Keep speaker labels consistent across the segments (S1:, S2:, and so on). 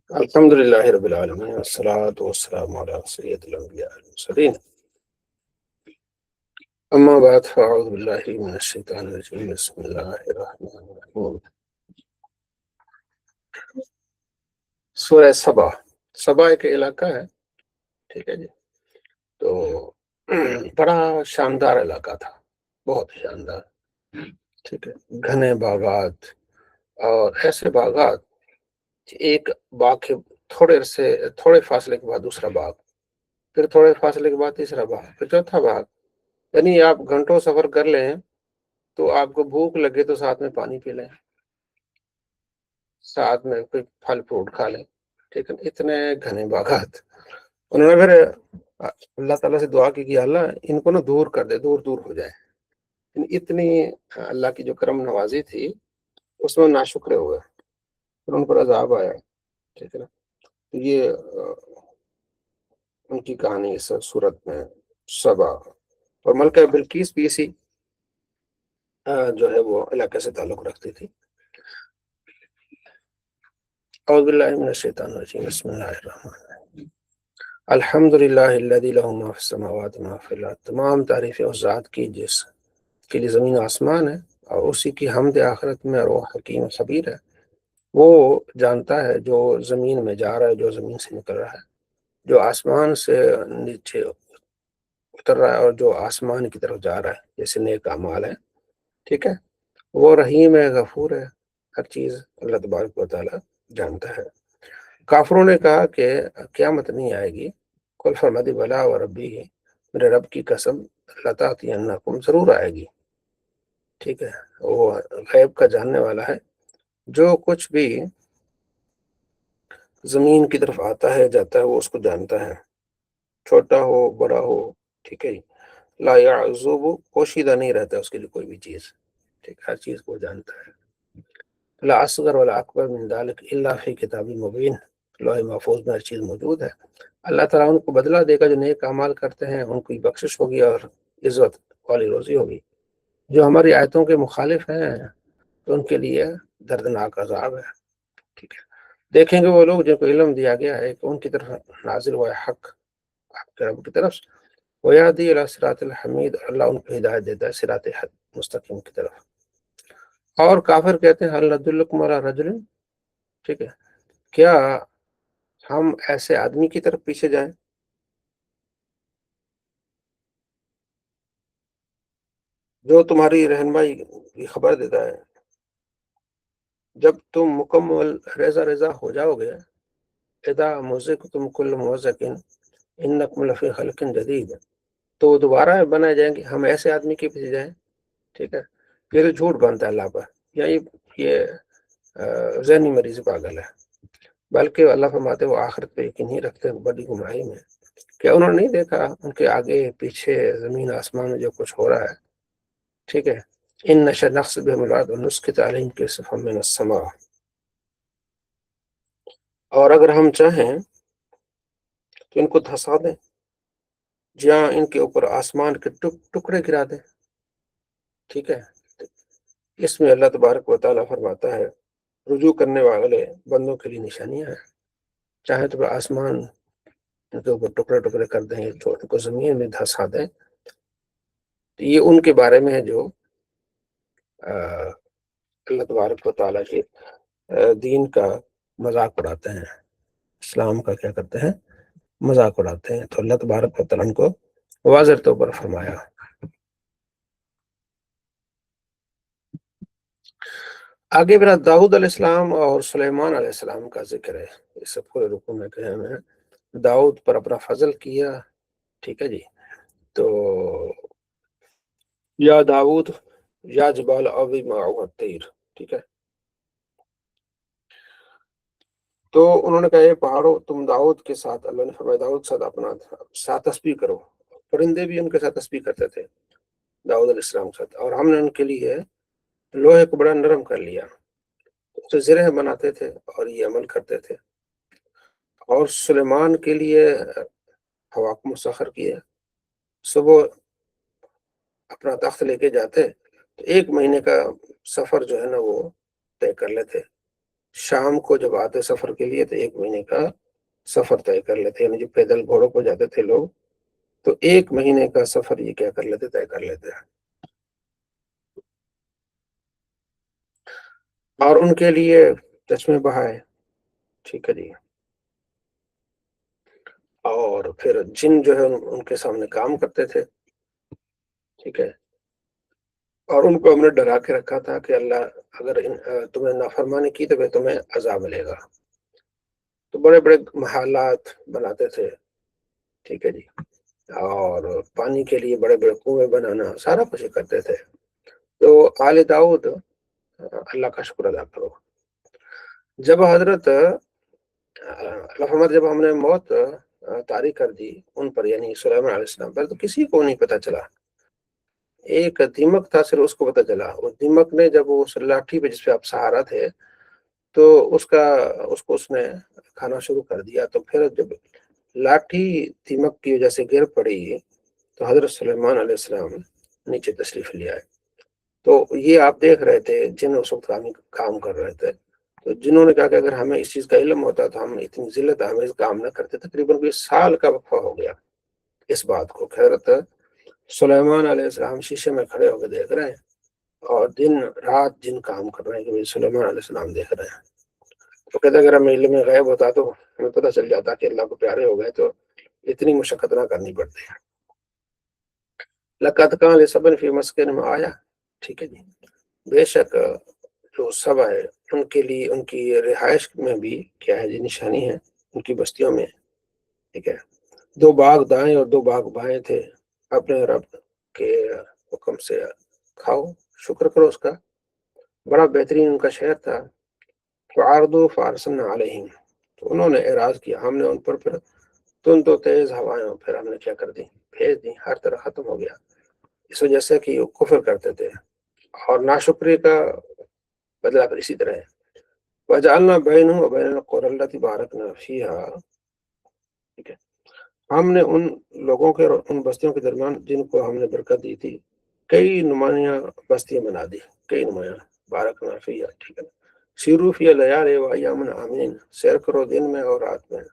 S1: الحمد لله رب العالمين والصلاة والسلام على سيد الأنبياء والمرسلين أما بعد فأعوذ بالله من الشيطان الرجيم بسم الله الرحمن الرحيم سورہ سبا سبا ایک علاقہ ہے، ٹھیک ہے جی. تو بڑا شاندار علاقہ تھا، بہت شاندار، ٹھیک ہے. گھنے باغات اور ایسے باغات، ایک باغ کے تھوڑے فاصلے کے بعد دوسرا باغ، پھر تھوڑے فاصلے کے بعد تیسرا باغ، پھر چوتھا باغ. یعنی آپ گھنٹوں سفر کر لیں تو آپ کو بھوک لگے تو ساتھ میں پانی پی لیں، ساتھ میں کوئی پھل فروٹ کھا لیں، ٹھیک ہے. اتنے گھنے باغات. انہوں نے پھر اللہ تعالیٰ سے دعا کی کہ اللہ ان کو نا دور کر دے، دور دور ہو جائے. اتنی اللہ کی جو کرم نوازی تھی اس میں ناشکرے ہوئے، پھر ان پر عذاب آیا، ٹھیک ہے نا. تو یہ ان کی کہانی اس صورت میں سبا. اور ملکہ بلقیس بھی اسی جو ہے وہ علاقے سے تعلق رکھتی تھی. اعوذ باللہ من الشیطان الرجیم بسم اللہ الرحمن الرحیم الحمد للہ الذی لہ ما فی السماوات و ما فی الارض. تمام تعریفیں اس ذات کی جس کے لیے زمین و آسمان ہے، اور اسی کی حمد آخرت میں، اور وہ حکیم خبیر ہے. وہ جانتا ہے جو زمین میں جا رہا ہے، جو زمین سے نکل رہا ہے، جو آسمان سے نیچے اتر رہا ہے اور جو آسمان کی طرف جا رہا ہے، جیسے نیک اعمال ہے، ٹھیک ہے. وہ رحیم ہے، غفور ہے، ہر چیز اللہ تبارک و تعالیٰ جانتا ہے. کافروں نے کہا کہ قیامت نہیں آئے گی. قل فرماتی بلا و ربی، میرے رب کی قسم، لتاتینکم، ضرور آئے گی، ٹھیک ہے. وہ غیب کا جاننے والا ہے، جو کچھ بھی زمین کی طرف آتا ہے جاتا ہے وہ اس کو جانتا ہے، چھوٹا ہو بڑا ہو، ٹھیک ہے. لا یعزب، پوشیدہ نہیں رہتا اس کے لیے کوئی بھی چیز، ٹھیک، ہر چیز کو جانتا ہے. لا اصغر ولا اکبر من ذلک الا فی کتاب مبین، لوح محفوظ میں ہر چیز موجود ہے. اللہ تعالیٰ ان کو بدلہ دے گا جو نیک اعمال کرتے ہیں، ان کی بخشش ہوگی اور عزت والی روزی ہوگی. جو ہماری آیتوں کے مخالف ہیں تو ان کے لیے دردناک عذاب ہے، ٹھیک ہے. دیکھیں گے وہ لوگ جن کو علم دیا گیا ہے کہ ان کی طرف نازل ہوا ہے حق آپ کے رب کی طرف سے، ویہدی الی صراط الحمید، اللہ ان کو ہدایت دیتا ہے صراط مستقیم کی طرف. اور کافر کہتے ہیں هل ندلکم علی رجل، ٹھیک ہے، کیا ہم ایسے آدمی کی طرف پیچھے جائیں جو تمہاری رہنمائی کی خبر دیتا ہے جب تم مکمل ریزہ ریزہ ہو جاؤ گے. اذا مزقتم کل ممزق انکم لفی خلق جدید، تو دوبارہ بنائے جائیں گے. ہم ایسے آدمی کے پیچھے جائیں، ٹھیک ہے. یہ تو جھوٹ بنتا ہے اللہ پر، یعنی یہ ذہنی مریض پاگل ہے. بلکہ اللہ فرماتے وہ آخرت پہ یقین نہیں رکھتے، بڑی گمراہی میں. کیا انہوں نے نہیں دیکھا ان کے آگے پیچھے زمین آسمان میں جو کچھ ہو رہا ہے، ٹھیک ہے. ان نشأ نقص بهم الارض ونسقط عليهم كسفا من السماء، اور اگر ہم چاہیں تو ان کو دھسا دیں جہاں ان کے اوپر آسمان کے ٹکڑے گرا دیں، ٹھیک ہے. اس میں اللہ تبارک و تعالیٰ فرماتا ہے رجوع کرنے والے بندوں کے لیے نشانیاں ہیں. چاہے تو آسمان ان کے اوپر ٹکڑے ٹکڑے کر دیں، ان کو زمین میں دھسا دیں. تو یہ ان کے بارے میں ہے جو اللہ تبارک و تعالیٰ کے دین کا مذاق اڑاتے ہیں، اسلام کا کیا کرتے ہیں، مذاق اڑاتے ہیں. تو اللہ تبارک و تعالیٰ ان کو واضح طور پر فرمایا. آگے میرا داؤد علیہ السلام اور سلیمان علیہ السلام کا ذکر ہے. اس سے پورے رکوع میں کہ ہمیں داؤد پر اپنا فضل کیا، ٹھیک ہے جی. تو یا داؤد یا جبال اوی معه الطیر، ٹھیک ہے. تو انہوں نے کہا یہ پہاڑوں تم داؤد کے ساتھ، اللہ نے فرمایا داؤد کے ساتھ اپنا ساتھ تسبیح کرو. پرندے بھی ان کے ساتھ تسبیح کرتے تھے داؤد علیہ السلام کے ساتھ. اور ہم نے ان کے لیے لوہے کو بڑا نرم کر لیا، تو زرہ بناتے تھے اور یہ عمل کرتے تھے. اور سلیمان کے لیے ہوا کو مسخر کیا، صبح اپنا تخت لے کے جاتے تو 1 مہینے کا سفر جو ہے نا وہ طے کر لیتے. شام کو جب آتے سفر کے لیے تو 1 مہینے کا سفر طے کر لیتے، یعنی جو پیدل گھوڑوں کو جاتے تھے لوگ تو 1 مہینے کا سفر یہ کیا کر لیتے، طے کر لیتے ہیں۔ اور ان کے لیے چشمے بہائے، ٹھیک ہے جی، اور پھر جن جو ہے ان کے سامنے کام کرتے تھے، ٹھیک ہے، اور ان کو ہم نے ڈرا کے رکھا تھا کہ اللہ اگر تمہیں نافرمانی کی تو پھر تمہیں عذاب ملے گا، تو بڑے بڑے محلات بناتے تھے، ٹھیک ہے جی، اور پانی کے لیے بڑے بڑے کنویں بنانا، سارا کچھ کرتے تھے۔ تو آل داؤد اللہ کا شکر ادا کرو، جب حضرت اللہ فرماتے جب ہم نے موت طاری کر دی ان پر، یعنی سلیمان علیہ السلام پر، تو کسی کو نہیں پتا چلا، ایک دیمک تھا صرف اس کو پتا چلا، اس دیمک نے جب وہ لاٹھی پہ جس پہ آپ سہارا تھے تو اس نے کھانا شروع کر دیا، تو پھر جب لاٹھی دیمک کی وجہ سے گر پڑی تو حضرت سلیمان علیہ السلام نیچے تشریف لے آئے۔ تو یہ آپ دیکھ رہے تھے جن اس وقت کام کر رہے تھے، تو جنہوں نے کہا کہ اگر ہمیں اس چیز کا علم ہوتا تو ہم اتنی ذلت آمیز کام نہ کرتے، تقریباً 20 سال کا وقفہ ہو گیا اس بات کو۔ حضرت سلیمان علیہ السلام شیشے میں کھڑے ہو کے دیکھ رہے ہیں اور دن رات جن کام کر رہے ہیں کہ سلیمان علیہ السلام دیکھ رہے ہیں۔ تو کہتے اگر ہمیں علم غیب ہوتا تو ہمیں پتہ چل جاتا کہ اللہ کو پیارے ہو گئے تو اتنی مشقت نہ کرنی پڑتی ہے۔ لقد کان لسبع فی مسکنہم آیہ، ٹھیک ہے جی، بے شک جو سبا ہے ان کے لیے ان کی رہائش میں بھی کیا ہے جی، نشانی ہے ان کی بستیوں میں، ٹھیک ہے۔ 2 باغ دائیں اور 2 باغ بائیں تھے، اپنے رب کے حکم سے کھاؤ، شکر کرو اس کا، بڑا بہترین ان کا شہر تھا۔ فعارضوا فارسلنا علیہم، تو انہوں نے اعراض کیا، ہم نے ان پر پھر تند و تیز ہوائیں پھر ہم نے کیا کر دی، بھیج دی، ہر طرح ختم ہو گیا، اس وجہ سے کہ وہ کفر کرتے تھے، اور ناشکری کا بدلہ پھر اسی طرح ہے۔ وجعلنا بینہم وبین القری التی بارکنا فیہا، ٹھیک ہے، ہم نے ان لوگوں کے اور ان بستیوں کے درمیان جن کو ہم نے برکت دی تھی کئی نمایاں بستیاں بنا دی، کئی نمایاں، بارکنا فیہا، ٹھیک ہے، سیروا فیہا لیالی و ایاما آمنین، سیر کرو دن میں اور رات میں،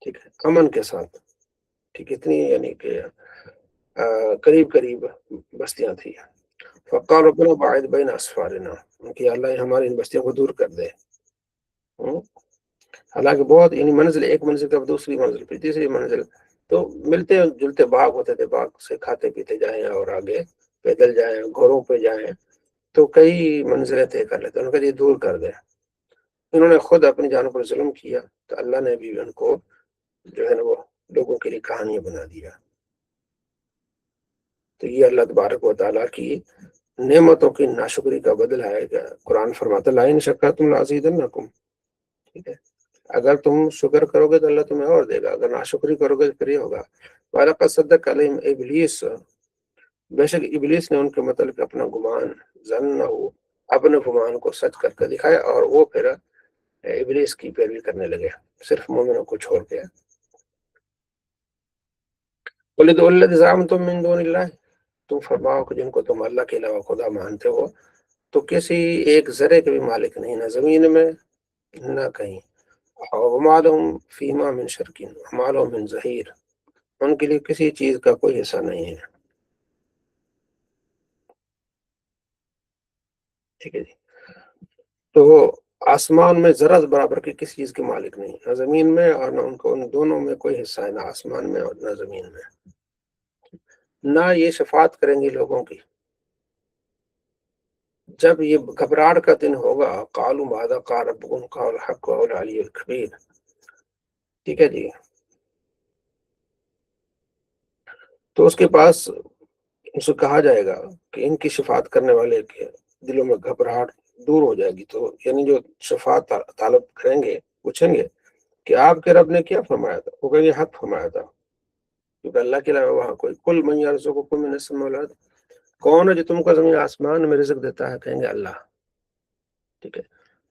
S1: ٹھیک ہے، امن کے ساتھ، ٹھیک، اتنی یعنی کہ قریب قریب بستیاں تھیں۔ فقال ربنا باعد بین اسفارنا، کہ اللہ ہماری ان بستیوں کو دور کر دے، حالانکہ بہت یعنی منزل، ایک منزل تب دوسری منزل پہ تیسری منزل، تو ملتے جلتے باغ ہوتے تھے، باغ سے کھاتے پیتے جائیں اور آگے پیدل جائیں، گھوڑوں پہ جائیں، تو کئی منزلیں طے کر لیتے، ان کا یہ دور کر دیں۔ انہوں نے خود اپنی جانوں پر ظلم کیا تو اللہ نے بھی ان کو جو ہے نا وہ لوگوں کے لیے کہانیاں بنا دیا۔ تو یہ اللہ تبارک و تعالیٰ کی نعمتوں کی ناشکری کا بدلہ ہے کہ قرآن فرماتا لئن شکرتم لازیدنکم، ٹھیک ہے، اگر تم شکر کرو گے تو اللہ تمہیں اور دے گا، اگر ناشکری کرو گے تو پھر یہ ہوگا۔ وَلَقَدْ صَدَّقَ عَلَيْهِمْ ابلیس، بے شک ابلیس نے ان کے متعلق اپنا گمان، ظنہ، اپنے گمان کو سچ کر کے دکھایا، اور وہ پھر ابلیس کی پیروی کرنے لگے صرف مومنوں کو چھوڑ کے۔ قُلِ ادْعُوا الَّذِينَ زَعَمْتُم مِّن دُونِ اللَّهِ، تم فرماؤ کہ جن کو تم اللہ کے علاوہ خدا مانتے ہو تو کسی ایک ذرے کے بھی مالک نہیں، نہ زمین میں نہ کہیں، وما لهم فیما من شرک وما لهم من ظہیر، ان کے لیے کسی چیز کا کوئی حصہ نہیں ہے، ٹھیک ہے جی۔ تو آسمان میں ذرہ برابر کی کسی چیز کے مالک نہیں، نہ زمین میں اور نہ ان کو ان دونوں میں کوئی حصہ ہے، نہ آسمان میں اور نہ زمین میں، نہ یہ شفاعت کریں گے لوگوں کی۔ جب یہ گھبراہٹ کا دن ہوگا، قالوا ماذا قال ربكم قال الحق وهو العلی الکبیر، ٹھیک ہے جی، تو اس کے پاس اسے کہا جائے گا کہ ان کی شفاعت کرنے والے کے دلوں میں گھبراہٹ دور ہو جائے گی، تو یعنی جو شفاعت طالب کریں گے پوچھیں گے کہ آپ کے رب نے کیا فرمایا تھا، وہ کہیں گے حق فرمایا تھا، کیونکہ اللہ کے علاوہ وہاں کوئی، کل من یرزقکم من السماء والارض، کون ہے جو تم کو زمین آسمان میں رزق دیتا ہے، کہیں گے اللہ، ٹھیک ہے۔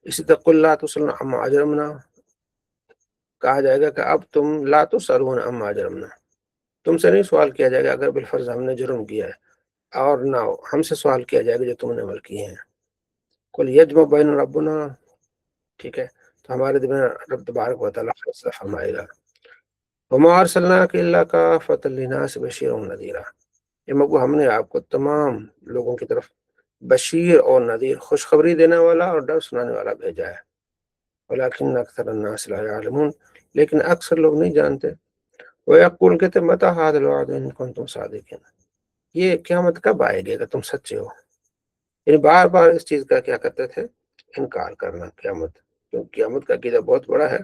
S1: اسی طرح قل لا تسألون عما اجرمنا، کہا جائے گا کہ اب تم لا تسألون عما اجرمنا، تم سے نہیں سوال کیا جائے گا اگر بالفرض ہم نے جرم کیا ہے، اور نہ ہم سے سوال کیا جائے گا جو تم نے عمل کیے ہیں۔ قل یجمع بین ربنا، ٹھیک ہے، تو ہمارے دل میں رب تبارک و تعالیٰ فیصلہ فرمائے گا، وما ارسلناک الا کافۃ للناس بشیرا ونذیرا، یہ مگو ہم نے آپ کو تمام لوگوں کی طرف بشیر اور نذیر، خوشخبری دینے والا اور ڈر سنانے والا بھیجا ہے، ولکن اکثر الناس لا یعلمون، لیکن اکثر لوگ نہیں جانتے، ویقول کہتے متی ھذا الوعد ان کنتم صادقین، یہ قیامت کب آئے گی اگر تم سچے ہو، یعنی بار بار اس چیز کا کیا کرتے تھے، انکار کرنا قیامت، کیونکہ قیامت کا عقیدہ بہت بڑا ہے،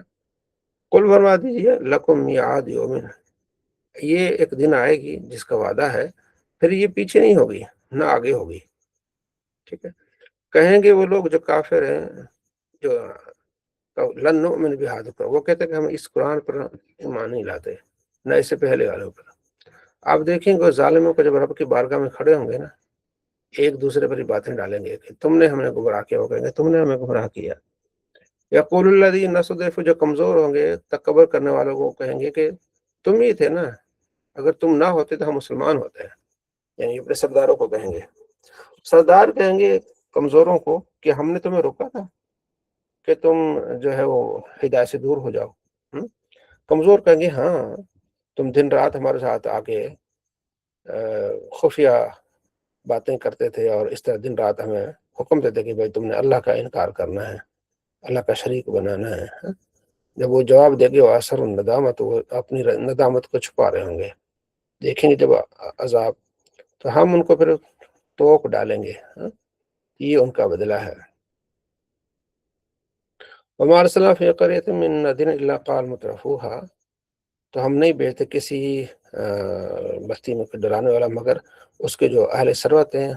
S1: قل فرما دیجیے لکم میعاد یوم، یہ ایک دن آئے گی جس کا وعدہ ہے، پھر یہ پیچھے نہیں ہوگی نہ آگے ہوگی، ٹھیک ہے، کہیں گے وہ لوگ جو کافر ہیں، جو لن نؤمن بہذا، وہ کہتے ہیں کہ ہم اس قرآن پر ایمان نہیں لاتے، نہ اس سے پہلے والوں پر، آپ دیکھیں گے ظالموں کو جب رب کی بارگاہ میں کھڑے ہوں گے نا، ایک دوسرے پر ہی باتیں ڈالیں گے کہ تم نے ہمیں گمراہ کیا، وہ کہیں گے تم نے ہمیں گمراہ کیا، یقول الذین استضعفوا، جو کمزور ہوں گے تکبر کرنے والوں کو کہیں گے کہ تم ہی تھے نا، اگر تم نہ ہوتے تو ہم مسلمان ہوتے ہیں، یعنی اپنے سرداروں کو کہیں گے، سردار کہیں گے کمزوروں کو کہ ہم نے تمہیں روکا تھا کہ تم جو ہے وہ ہدایت سے دور ہو جاؤ، کمزور کہیں گے ہاں تم دن رات ہمارے ساتھ آ کے خفیہ باتیں کرتے تھے، اور اس طرح دن رات ہمیں حکم دیتے کہ بھائی تم نے اللہ کا انکار کرنا ہے، اللہ کا شریک بنانا ہے، جب وہ جواب دے گے وہ اثر الندامت، وہ اپنی ندامت کو چھپا رہے ہوں گے، دیکھیں گے جب عذاب تو ہم ان کو پھر توک ڈالیں گے، یہ ان کا بدلہ ہے، وما ارسلنا فی قریۃ من نذیر الا قال مترفوها، تو ہم نہیں بھیجتے کسی بستی میں ڈرانے والا مگر اس کے جو اہل ثروت ہیں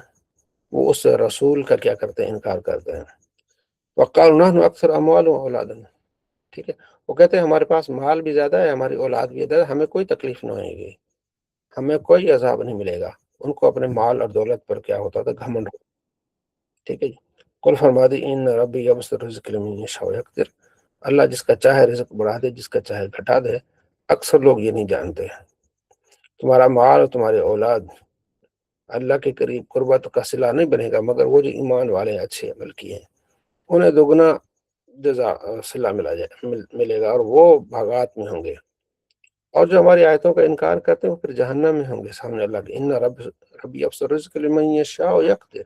S1: وہ اس رسول کا کیا کرتے ہیں، انکار کرتے ہیں، وقالوا نحن اکثر اموال و اولادا، ٹھیک ہے، وہ کہتے ہیں ہمارے پاس مال بھی زیادہ ہے، ہماری اولاد بھی زیادہ ہے، ہمیں کوئی تکلیف نہ ہوئے گی، ہمیں کوئی عذاب نہیں ملے گا، ان کو اپنے مال اور دولت پر کیا ہوتا تھا، گھمنڈ، ٹھیک ہے جی، قل فرما دی ان ربی یبسط الرزق لمن یشاء ویقدر، اللہ جس کا چاہے رزق بڑھا دے، جس کا چاہے گھٹا دے، اکثر لوگ یہ نہیں جانتے، تمہارا مال اور تمہاری اولاد اللہ کے قریب قربت کا صلہ نہیں بنے گا، مگر وہ جو ایمان والے اچھے عمل کیے ہیں انہیں دگنا جزا صلہ ملے گا، اور وہ بھاگات میں ہوں گے، اور جو ہماری آیتوں کا انکار کرتے ہیں وہ پھر جہنم میں ہوں گے سامنے اللہ کے، ان ربی یبسط الرزق لمن یشاء ویقدر،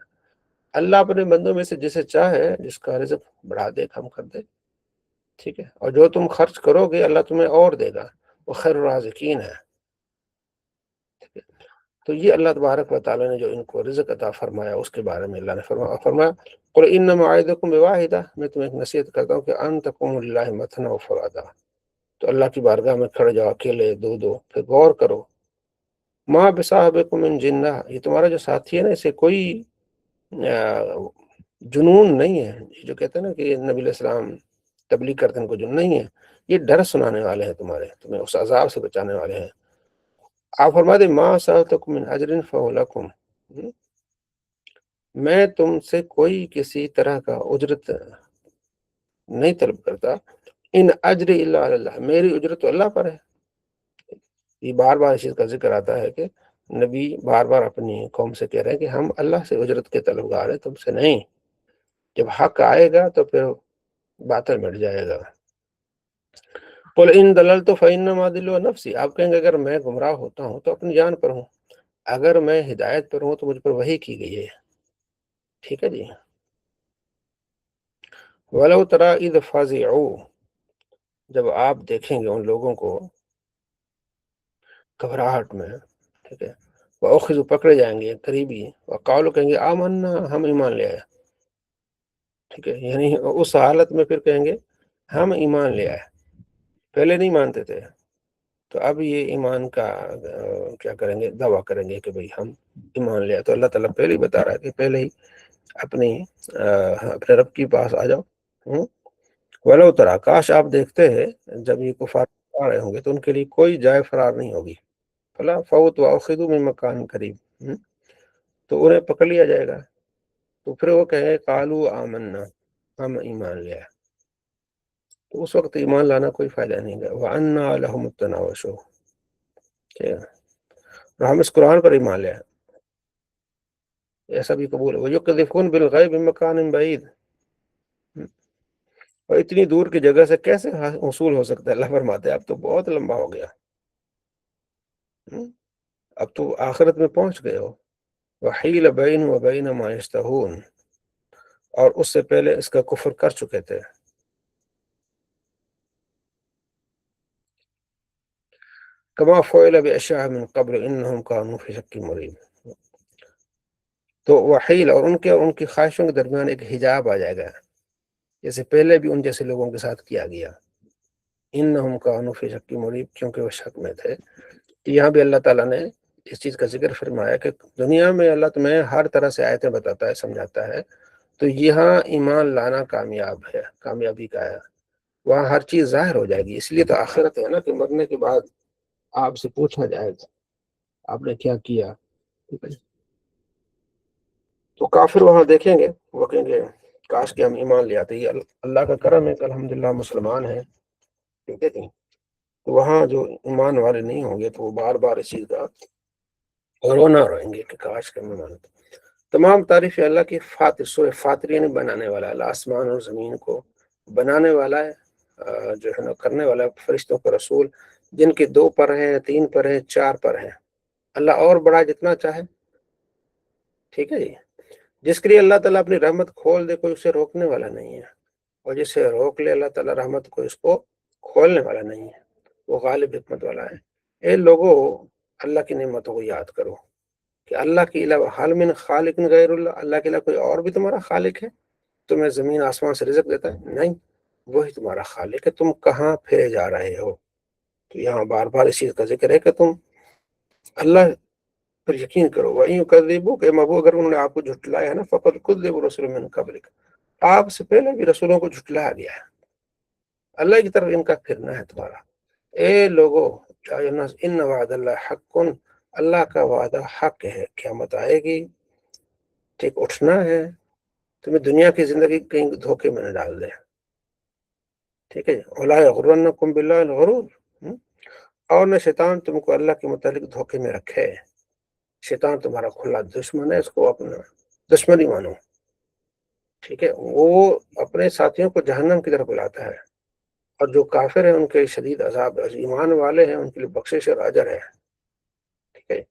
S1: اللہ اپنے بندوں میں سے جسے چاہے جس کا رزق بڑھا دے، کم کر دے، ٹھیک ہے، اور جو تم خرچ کرو گے اللہ تمہیں اور دے گا، وہ خیر الرازقین ہے، ٹھیک ہے، تو یہ اللہ تبارک و تعالیٰ نے جو ان کو رزق عطا فرمایا اس کے بارے میں اللہ نے فرمایا قل انما اعظکم بواحدہ، میں تمہیں ایک نصیحت کرتا ہوں کہ ان تقوموا للہ مثنی وفرادا، تو اللہ کی بارگاہ میں کھڑے جاؤ اکیلے، دو دو، پھر غور کرو، ما بصاحبکم من جنہ، یہ تمہارا جو ساتھی ہے نا اسے کوئی جنون نہیں ہے، جو کہتے ہیں نا کہ نبی علیہ السلام تبلیغ کرتے ہیں ان کو جنون نہیں ہے، یہ ڈر سنانے والے ہیں تمہیں اس عذاب سے بچانے والے ہیں، آپ فرما دیں ما سألتکم من اجر فهو لکم، میں تم سے کوئی کسی طرح کا اجرت نہیں طلب کرتا، ان اجر الا علی اللہ، میری اجرت تو اللہ پر ہے، یہ بار بار اس چیز کا ذکر آتا ہے کہ نبی بار بار اپنی قوم سے کہہ رہے ہیں کہ ہم اللہ سے اجرت کے طلبگار ہیں، تم سے نہیں، جب حق آئے گا تو پھر باطل مٹ جائے گا، قل ان دللت فانما ادل نفسی، آپ کہیں گے اگر میں گمراہ ہوتا ہوں تو اپنی جان پر ہوں، اگر میں ہدایت پر ہوں تو مجھ پر وحی کی گئی ہے، ٹھیک ہے جی، وَلَوْ تَرَىٰ إِذْ فَزِعُوا، جب آپ دیکھیں گے ان لوگوں کو گھبراہٹ میں، ٹھیک ہے، وَأُخِذُوا، پکڑے جائیں گے قریبی، وَقَالُوا، کہیں گے آمنا، ہم ایمان لے آئے، ٹھیک ہے، یعنی اس حالت میں پھر کہیں گے ہم ایمان لے آئے، پہلے نہیں مانتے تھے، تو اب یہ ایمان کا کیا کریں گے، دعویٰ کریں گے کہ بھئی ہم ایمان لے آئے، تو اللہ تعالیٰ پہلے ہی بتا رہا ہے کہ پہلے ہی اپنے رب کے پاس آ جاؤ، ولو ترا، کاش آپ دیکھتے ہیں جب یہ کفار آ رہے ہوں گے تو ان کے لیے کوئی جائے فرار نہیں ہوگی، فلا فوت واخذوا من مکان قریب، تو انہیں پکڑ لیا جائے گا، تو پھر وہ کہیں گے قالوا آمنا، ہم ایمان لیا، تو اس وقت ایمان لانا کوئی فائدہ نہیں گا، وَأَنَّىٰ لَهُمُ التَّنَاوُشُ، اور ہم اس قرآن پر ایمان لیا، ایسا بھی قبول ہے، وَيُقْذِفُونَ بِالْغَيْبِ مِن مَّكَانٍ بَعِيدٍ، اور اتنی دور کی جگہ سے کیسے حصول ہو سکتا ہے؟ اللہ فرماتے ہیں اب تو بہت لمبا ہو گیا، اب تو آخرت میں پہنچ گئے ہو۔ وحیل بین و بین ما یشتہون، اور اس سے پہلے اس کا کفر کر چکے تھے۔ کما فعل باشیاء من قبل انہم کانوا فی شک مریب، تو وحیل اور ان کی خواہشوں کے درمیان ایک حجاب آ جائے گا، جیسے پہلے بھی ان جیسے لوگوں کے ساتھ کیا گیا۔ انہم کانوا فی شک مریب، کیونکہ وہ شک میں تھے۔ یہاں بھی اللہ تعالیٰ نے اس چیز کا ذکر فرمایا کہ دنیا میں اللہ تمہیں ہر طرح سے آیتیں بتاتا ہے، سمجھاتا ہے، تو یہاں ایمان لانا کامیابی کا ہے، وہاں ہر چیز ظاہر ہو جائے گی۔ اس لیے تو آخرت ہے نا، کہ مرنے کے بعد آپ سے پوچھا جائے گا آپ نے کیا کیا، ٹھیک ہے؟ تو کافر وہاں دیکھیں گے، وہ کہیں گے کاش کہ ہم ایمان لے آتے۔ یہ اللہ کا کرم ہے کہ الحمدللہ مسلمان ہیں، ٹھیک ہے جی۔ تو وہاں جو ایمان والے نہیں ہوں گے تو وہ بار بار اس چیز کا رونا روئیں گے کہ کاش کہ ہم ایمان لاتے۔ تمام تعریف اللہ کی فاطر، سورہ فاطر یعنی بنانے والا، اللہ آسمان اور زمین کو بنانے والا ہے، جو ہے نا کرنے والا ہے، فرشتوں کا رسول، جن کے 2 پر ہیں، 3 پر ہیں، 4 پر ہیں، اللہ اور بڑا جتنا چاہے، ٹھیک ہے جی۔ جس کے لیے اللہ تعالیٰ اپنی رحمت کھول دے کوئی اسے روکنے والا نہیں ہے، اور جسے روک لے اللہ تعالیٰ رحمت کو اس کو کھولنے والا نہیں ہے، وہ غالب حکمت والا ہے۔ اے لوگو، اللہ کی نعمتوں کو یاد کرو کہ اللہ کے علاوہ حال من خالق غیر اللہ، اللہ کے علاوہ کوئی اور بھی تمہارا خالق ہے؟ تمہیں زمین آسمان سے رزق دیتا ہے؟ نہیں، وہی تمہارا خالق ہے، تم کہاں پھرے جا رہے ہو؟ تو یہاں بار بار اس چیز کا ذکر ہے کہ تم اللہ پر یقین کرو۔ وَإِن يُكَذِّبُوكَ، کہ محبوب اگر انہوں نے آپ کو جھٹلایا ہے نا، فَقَدْ كُذِّبَ رُسُلٌ مِّن قَبْلِكَ، آپ سے پہلے بھی رسولوں کو جھٹلایا گیا ہے، اللہ کی طرف ان کا پھرنا ہے تمہارا۔ اے لوگو، ان وعد اللہ حق، اللہ کا وعدہ حق ہے، قیامت آئے گی، ٹھیک اٹھنا ہے، تمہیں دنیا کی زندگی کہیں دھوکے میں نہ ڈال دے، ٹھیک ہے۔ وَلَا يَغُرَّنَّكُم بِاللَّهِ الْغَرُورُ، اور نہ شیطان تم کو اللہ کے متعلق دھوکے میں رکھے۔ شیطان تمہارا کھلا دشمن ہے، اس کو اپنا دشمنی مانو، ٹھیک ہے۔ وہ اپنے ساتھیوں کو جہنم کی طرف بلاتا ہے، اور جو کافر ہیں ان کے شدید عذاب ہے، ایمان والے ہیں ان کے لیے بخشش اور اجر ہے، ٹھیک ہے۔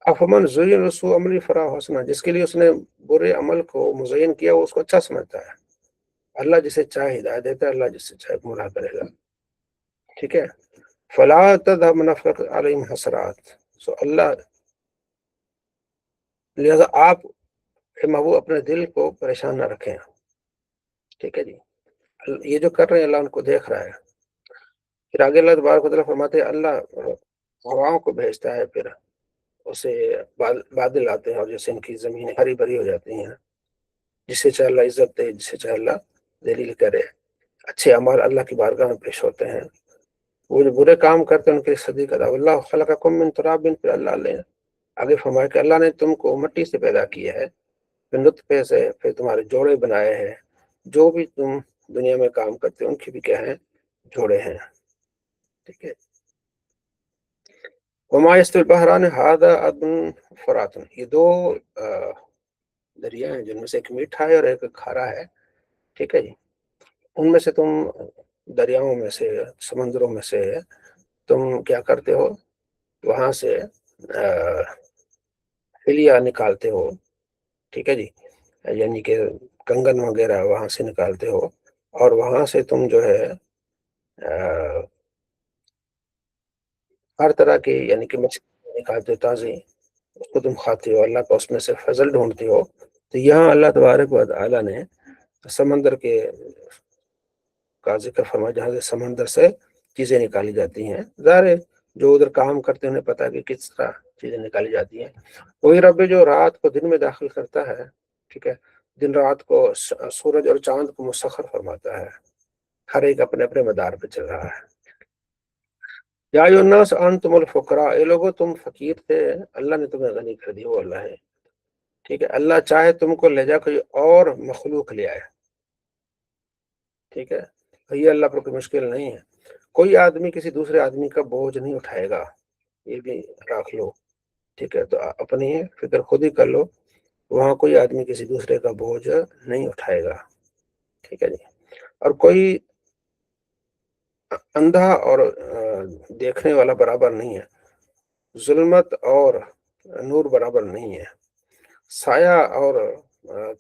S1: افمن زین سوء عملی فرا حسنا، جس کے لیے اس نے برے عمل کو مزین کیا وہ اس کو اچھا سمجھتا ہے۔ اللہ جسے چاہے ہدایت دیتا ہے، اللہ جس سے چاہے گمراہ کرے گا، ٹھیک ہے۔ فلا تذهب نفسك عليهم حسرات، سو اللہ، لہذا آپ محبوب اپنے دل کو پریشان نہ رکھیں، ٹھیک ہے جی۔ یہ جو کر رہے ہیں اللہ ان کو دیکھ رہا ہے۔ پھر آگے اللہ تبارک و تعالیٰ فرماتے ہیں اللہ ہواؤں کو بھیجتا ہے، پھر اسے بادل آتے ہیں اور جیسے ان کی زمینیں ہری بھری ہو جاتی ہیں، جسے چاہے اللہ عزت دے، جسے چاہے اللہ ذلیل کرے۔ اچھے اعمال اللہ کی بارگاہ میں پیش ہوتے ہیں، وہ جو برے کام کرتے ہیں ان کے لیے صدیق عذاب۔ اللہ خلقکم من تراب، پھر اللہ نے آگے فرمایا کہ اللہ نے تم کو مٹی سے پیدا کیا ہے، پھر نطفے سے، پھر تمہارے جوڑے بنائے ہیں، جو بھی تم دنیا میں کام کرتے ہیں ان کی بھی کیا ہیں، جوڑے ہیں، ٹھیک ہے۔ وما يستوي البحران هذا عذب فرات، یہ 2 دریا ہیں جن میں سے ایک میٹھا ہے اور ایک کھارا ہے، ٹھیک ہے جی۔ ان میں سے تم دریاؤں میں سے، سمندروں میں سے تم کیا کرتے ہو، وہاں سے ہلیا نکالتے ہو، ٹھیک ہے جی، یعنی کہ کنگن وغیرہ وہاں سے نکالتے ہو، اور وہاں سے تم جو ہے ہر طرح کی یعنی کہ مچھلی نکالتے ہو تازی، اس کو تم کھاتے ہو، اللہ کا اس میں سے فضل ڈھونڈتے ہو۔ تو یہاں اللہ تبارک و تعالیٰ نے سمندر کے کا ذکر فرمایا، جہاں سے سمندر سے چیزیں نکالی جاتی ہیں، ظاہر ہے جو ادھر کام کرتے ہیں انہیں پتا کہ کس طرح چیزیں نکالی جاتی ہیں۔ وہی رب جو رات کو دن میں داخل کرتا ہے، ٹھیک ہے، دن رات کو سورج اور چاند کو مسخر فرماتا ہے، ہر ایک اپنے اپنے مدار پہ چل رہا ہے۔ یا ایھا الناس انتم الفقراء، اے لوگو تم فقیر تھے، اللہ نے تمہیں غنی کر دی، وہ اللہ ہے، ٹھیک ہے۔ اللہ چاہے تم کو لے جا کوئی اور مخلوق لے آئے، ٹھیک ہے، یہ اللہ پر کوئی مشکل نہیں ہے۔ کوئی آدمی کسی دوسرے آدمی کا بوجھ نہیں اٹھائے گا، یہ بھی رکھ لو، ٹھیک ہے۔ تو اپنی فکر خود ہی کر لو، وہاں کوئی آدمی کسی دوسرے کا بوجھ نہیں اٹھائے گا، ٹھیک ہے جی۔ اور کوئی اندھا اور دیکھنے والا برابر نہیں ہے، ظلمت اور نور برابر نہیں ہے، سایہ اور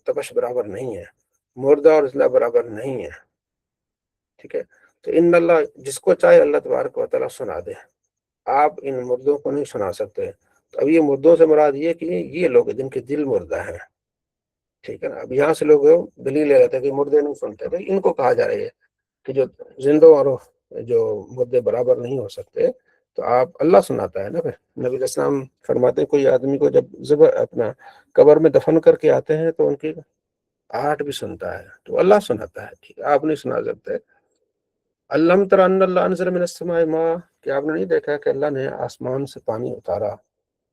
S1: تپش برابر نہیں ہے، مردہ اور زندہ برابر نہیں ہے، ٹھیک ہے؟ تو ان اللہ جس کو چاہے اللہ تبارک و تعالیٰ سنا دے، آپ ان مردوں کو نہیں سنا سکتے۔ تو اب یہ مردوں سے مراد یہ کہ یہ لوگ جن کے دل مردہ ہیں، ٹھیک ہے نا؟ اب یہاں سے لوگ دلیل لے لیتے ہیں کہ مردے نہیں سنتے، تو ان کو کہا جا رہا ہے کہ جو زندوں اور جو مردے برابر نہیں ہو سکتے، تو آپ اللہ سناتا ہے نا۔ پھر نبی علیہ السلام فرماتے ہیں کوئی آدمی کو جب اپنا قبر میں دفن کر کے آتے ہیں تو ان کی آہٹ بھی سنتا ہے، تو اللہ سناتا ہے، ٹھیک ہے؟ آپ نہیں سنا سکتے۔ علم تر ان اللہ انزل من السماء ماء، کہ آپ نے نہیں دیکھا کہ اللہ نے آسمان سے پانی اتارا،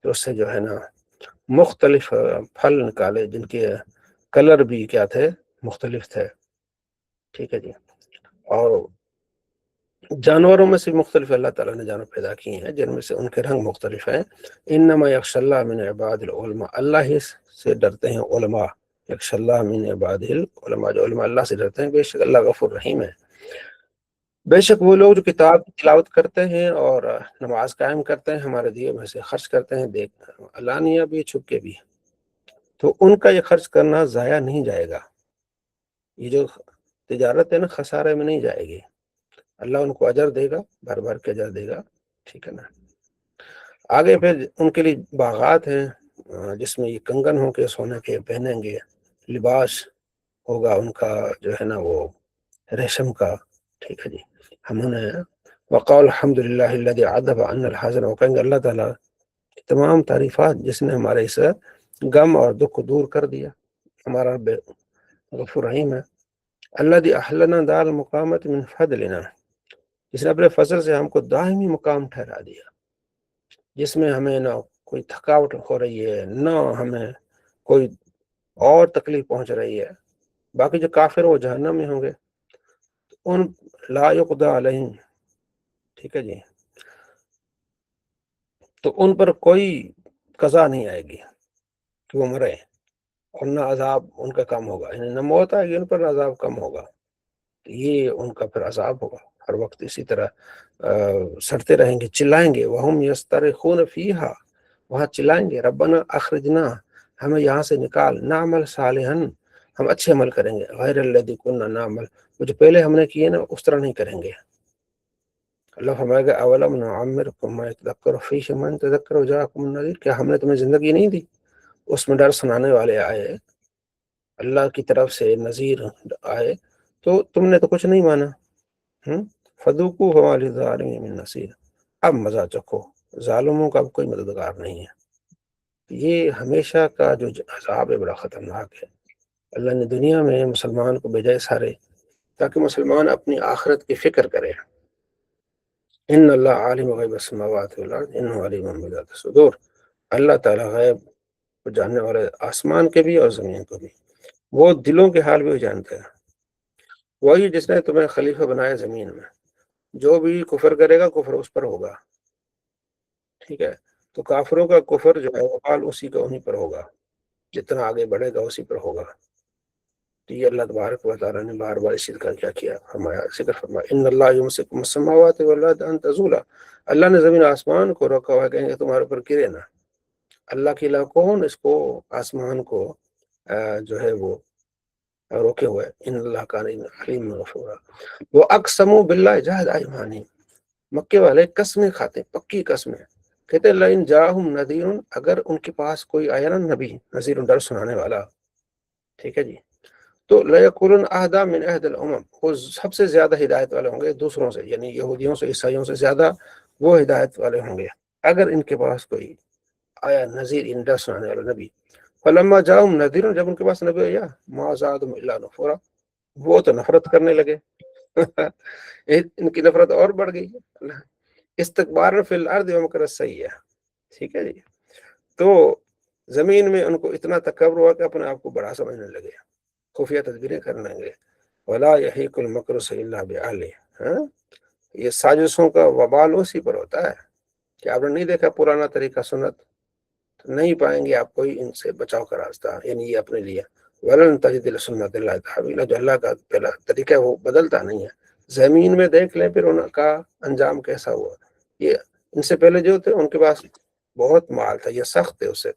S1: پھر اس سے جو ہے نا مختلف پھل نکالے جن کے کلر بھی کیا تھے، مختلف تھے، ٹھیک ہے جی۔ اور جانوروں میں سے مختلف اللہ تعالیٰ نے جانور پیدا کیے ہیں جن میں سے ان کے رنگ مختلف ہیں۔ انما یخشی اللہ من عباد العلماء، اللہ ہی سے ڈرتے ہیں علماء، یخشی اللہ من عباد العلماء، جو علماء اللہ سے ڈرتے ہیں، بے شک اللہ غفور رحیم ہے۔ بے شک وہ لوگ جو کتاب کی تلاوت کرتے ہیں اور نماز قائم کرتے ہیں، ہمارے دیے میں سے خرچ کرتے ہیں، دیکھ علانیہ بھی چھپ کے بھی، تو ان کا یہ خرچ کرنا ضائع نہیں جائے گا۔ یہ جو تجارت ہے نا، خسارے میں نہیں جائے گی، اللہ ان کو اجر دے گا، بھر بھر کے اجر دے گا، ٹھیک ہے نا۔ آگے پھر ان کے لیے باغات ہیں جس میں یہ کنگن ہوں کے سونے کے پہنیں گے، لباس ہوگا ان کا جو ہے نا وہ ریشم کا، ٹھیک ہے جی۔ ہم نے وقال الحمد للہ الذی عذب عنا الحزن، وہ کہیں گے اللہ تعالیٰ تمام تعریفات جس نے ہمارے اس غم اور دکھ کو دور کر دیا، ہمارا رب غفور رحیم ہے۔ الذی احلنا دار المقامت من فضلنا، جس نے اپنے فضل سے ہم کو دائمی مقام ٹھہرا دیا، جس میں ہمیں نہ کوئی تھکاوٹ ہو رہی ہے، نہ ہمیں کوئی اور تکلیف پہنچ رہی ہے۔ باقی جو کافر وہ جہنم میں ہوں گے، ان لا یقضی علیہم، ٹھیک ہے جی، تو ان پر کوئی قضا نہیں آئے گی کہ وہ مرے، اور نہ عذاب ان کا کم ہوگا، یعنی نہ موت آئے گی ان پر، نہ عذاب کم ہوگا، یہ ان کا پھر عذاب ہوگا ہر وقت اسی طرح سڑتے رہیں گے، چلائیں گے، وہم یسترخون فیہا، وہاں چلائیں گے ربنا اخرجنا، ہمیں یہاں سے نکال، نعمل صالحا، ہم اچھے عمل کریں گے، غیر الذی کننا نعمل، جو پہلے ہم نے کیے نا اس طرح نہیں کریں گے۔ اللہ فرمائے گا اولم نعمرکم ما یتذکر فیہ من تذکر وجاءکم النذیر، کیا ہم نے تمہیں زندگی نہیں دی، اس میں ڈر سنانے والے آئے، اللہ کی طرف سے نذیر آئے، تو تم نے تو کچھ نہیں مانا۔ فذوقوا فما للظالمین من نصیر، اب مزہ چکھو، ظالموں کا اب کوئی مددگار نہیں ہے۔ یہ ہمیشہ کا جو عذاب ہے بڑا خطرناک ہے۔ اللہ نے دنیا میں مسلمان کو بھیجا سارے تاکہ مسلمان اپنی آخرت کی فکر کرے۔ ان اللہ عالم غیب السماوات والارض انہ علیم بذات الصدور، اللہ تعالیٰ غیب کو جاننے والے آسمان کے بھی اور زمین کو بھی، وہ دلوں کے حال بھی جانتا ہے۔ وہی جس نے تمہیں خلیفہ بنایا زمین میں، جو بھی کفر کرے گا کفر اس پر ہوگا، ٹھیک ہے؟ تو کافروں کا کفر جو ہے وبال اسی کا انہی پر ہوگا، جتنا آگے بڑھے گا اسی پر ہوگا۔ تو یہ اللہ تبارک و تعالیٰ نے بار بار اسی کا کیا کیا فرمایا، ذکر فرمایا ان اللہ یمسک السماوات والارض ان تزولا، اللہ نے زمین آسمان کو روکا ہوا ہے کہیں گے تمہارے اوپر گرے نہ۔ اللہ کے علاوہ کون اس کو آسمان کو جو ہے وہ روکے ہوئے، ان اللہ کان علیم غفورا۔ وہ اقسموا باللہ جہد ایمانہم، مکے والے قسمیں کھاتے، پکی قسمیں، کہتے ہیں لئن جاءہم نذیر، اگر ان کے پاس کوئی آیا نا نبی، نذیر ڈر سنانے والا، ٹھیک ہے جی، تو لَيَكُونُ أَهْدَىٰ مِنْ أَهْدِ الْأُمَمِ، وہ سب سے زیادہ ہدایت والے ہوں گے دوسروں سے، یعنی یہودیوں سے، عیسائیوں سے زیادہ وہ ہدایت والے ہوں گے اگر ان کے پاس کوئی آیا نذیر، ان ڈر سنانے والا نبی۔ فَلَمَّا جَاءَهُمْ نَذِيرٌ، جب ان کے پاس نبی آیا، مَا زَادَهُمْ إِلَّا نُفُورًا، وہ تو نفرت کرنے لگے ان کی نفرت اور بڑھ گئی، استکبارا فی الارض ومکر السیئۃ، ٹھیک ہے جی۔ تو زمین میں ان کو اتنا تکبر ہوا کہ اپنے آپ کو بڑا سمجھنے لگے، خفیہ تدبیریں کرنے لگے۔ ولا یحیق المکر الا بأہلہ، یہ سازشوں کا وبال اسی پر ہوتا ہے کہ آپ نے نہیں دیکھا پرانا طریقہ سنت، تو نہیں پائیں گے آپ کوئی ان سے بچاؤ کا راستہ، یعنی یہ اپنے لیے ولن تجد لسنت اللہ تحویلا، جو اللہ کا پہلا طریقہ ہے وہ بدلتا نہیں ہے۔ زمین میں دیکھ لیں پھر ان کا انجام کیسا ہوا۔ یہ ان سے پہلے جو تھے ان کے پاس بہت مال تھا، یہ سخت تھے اس سے،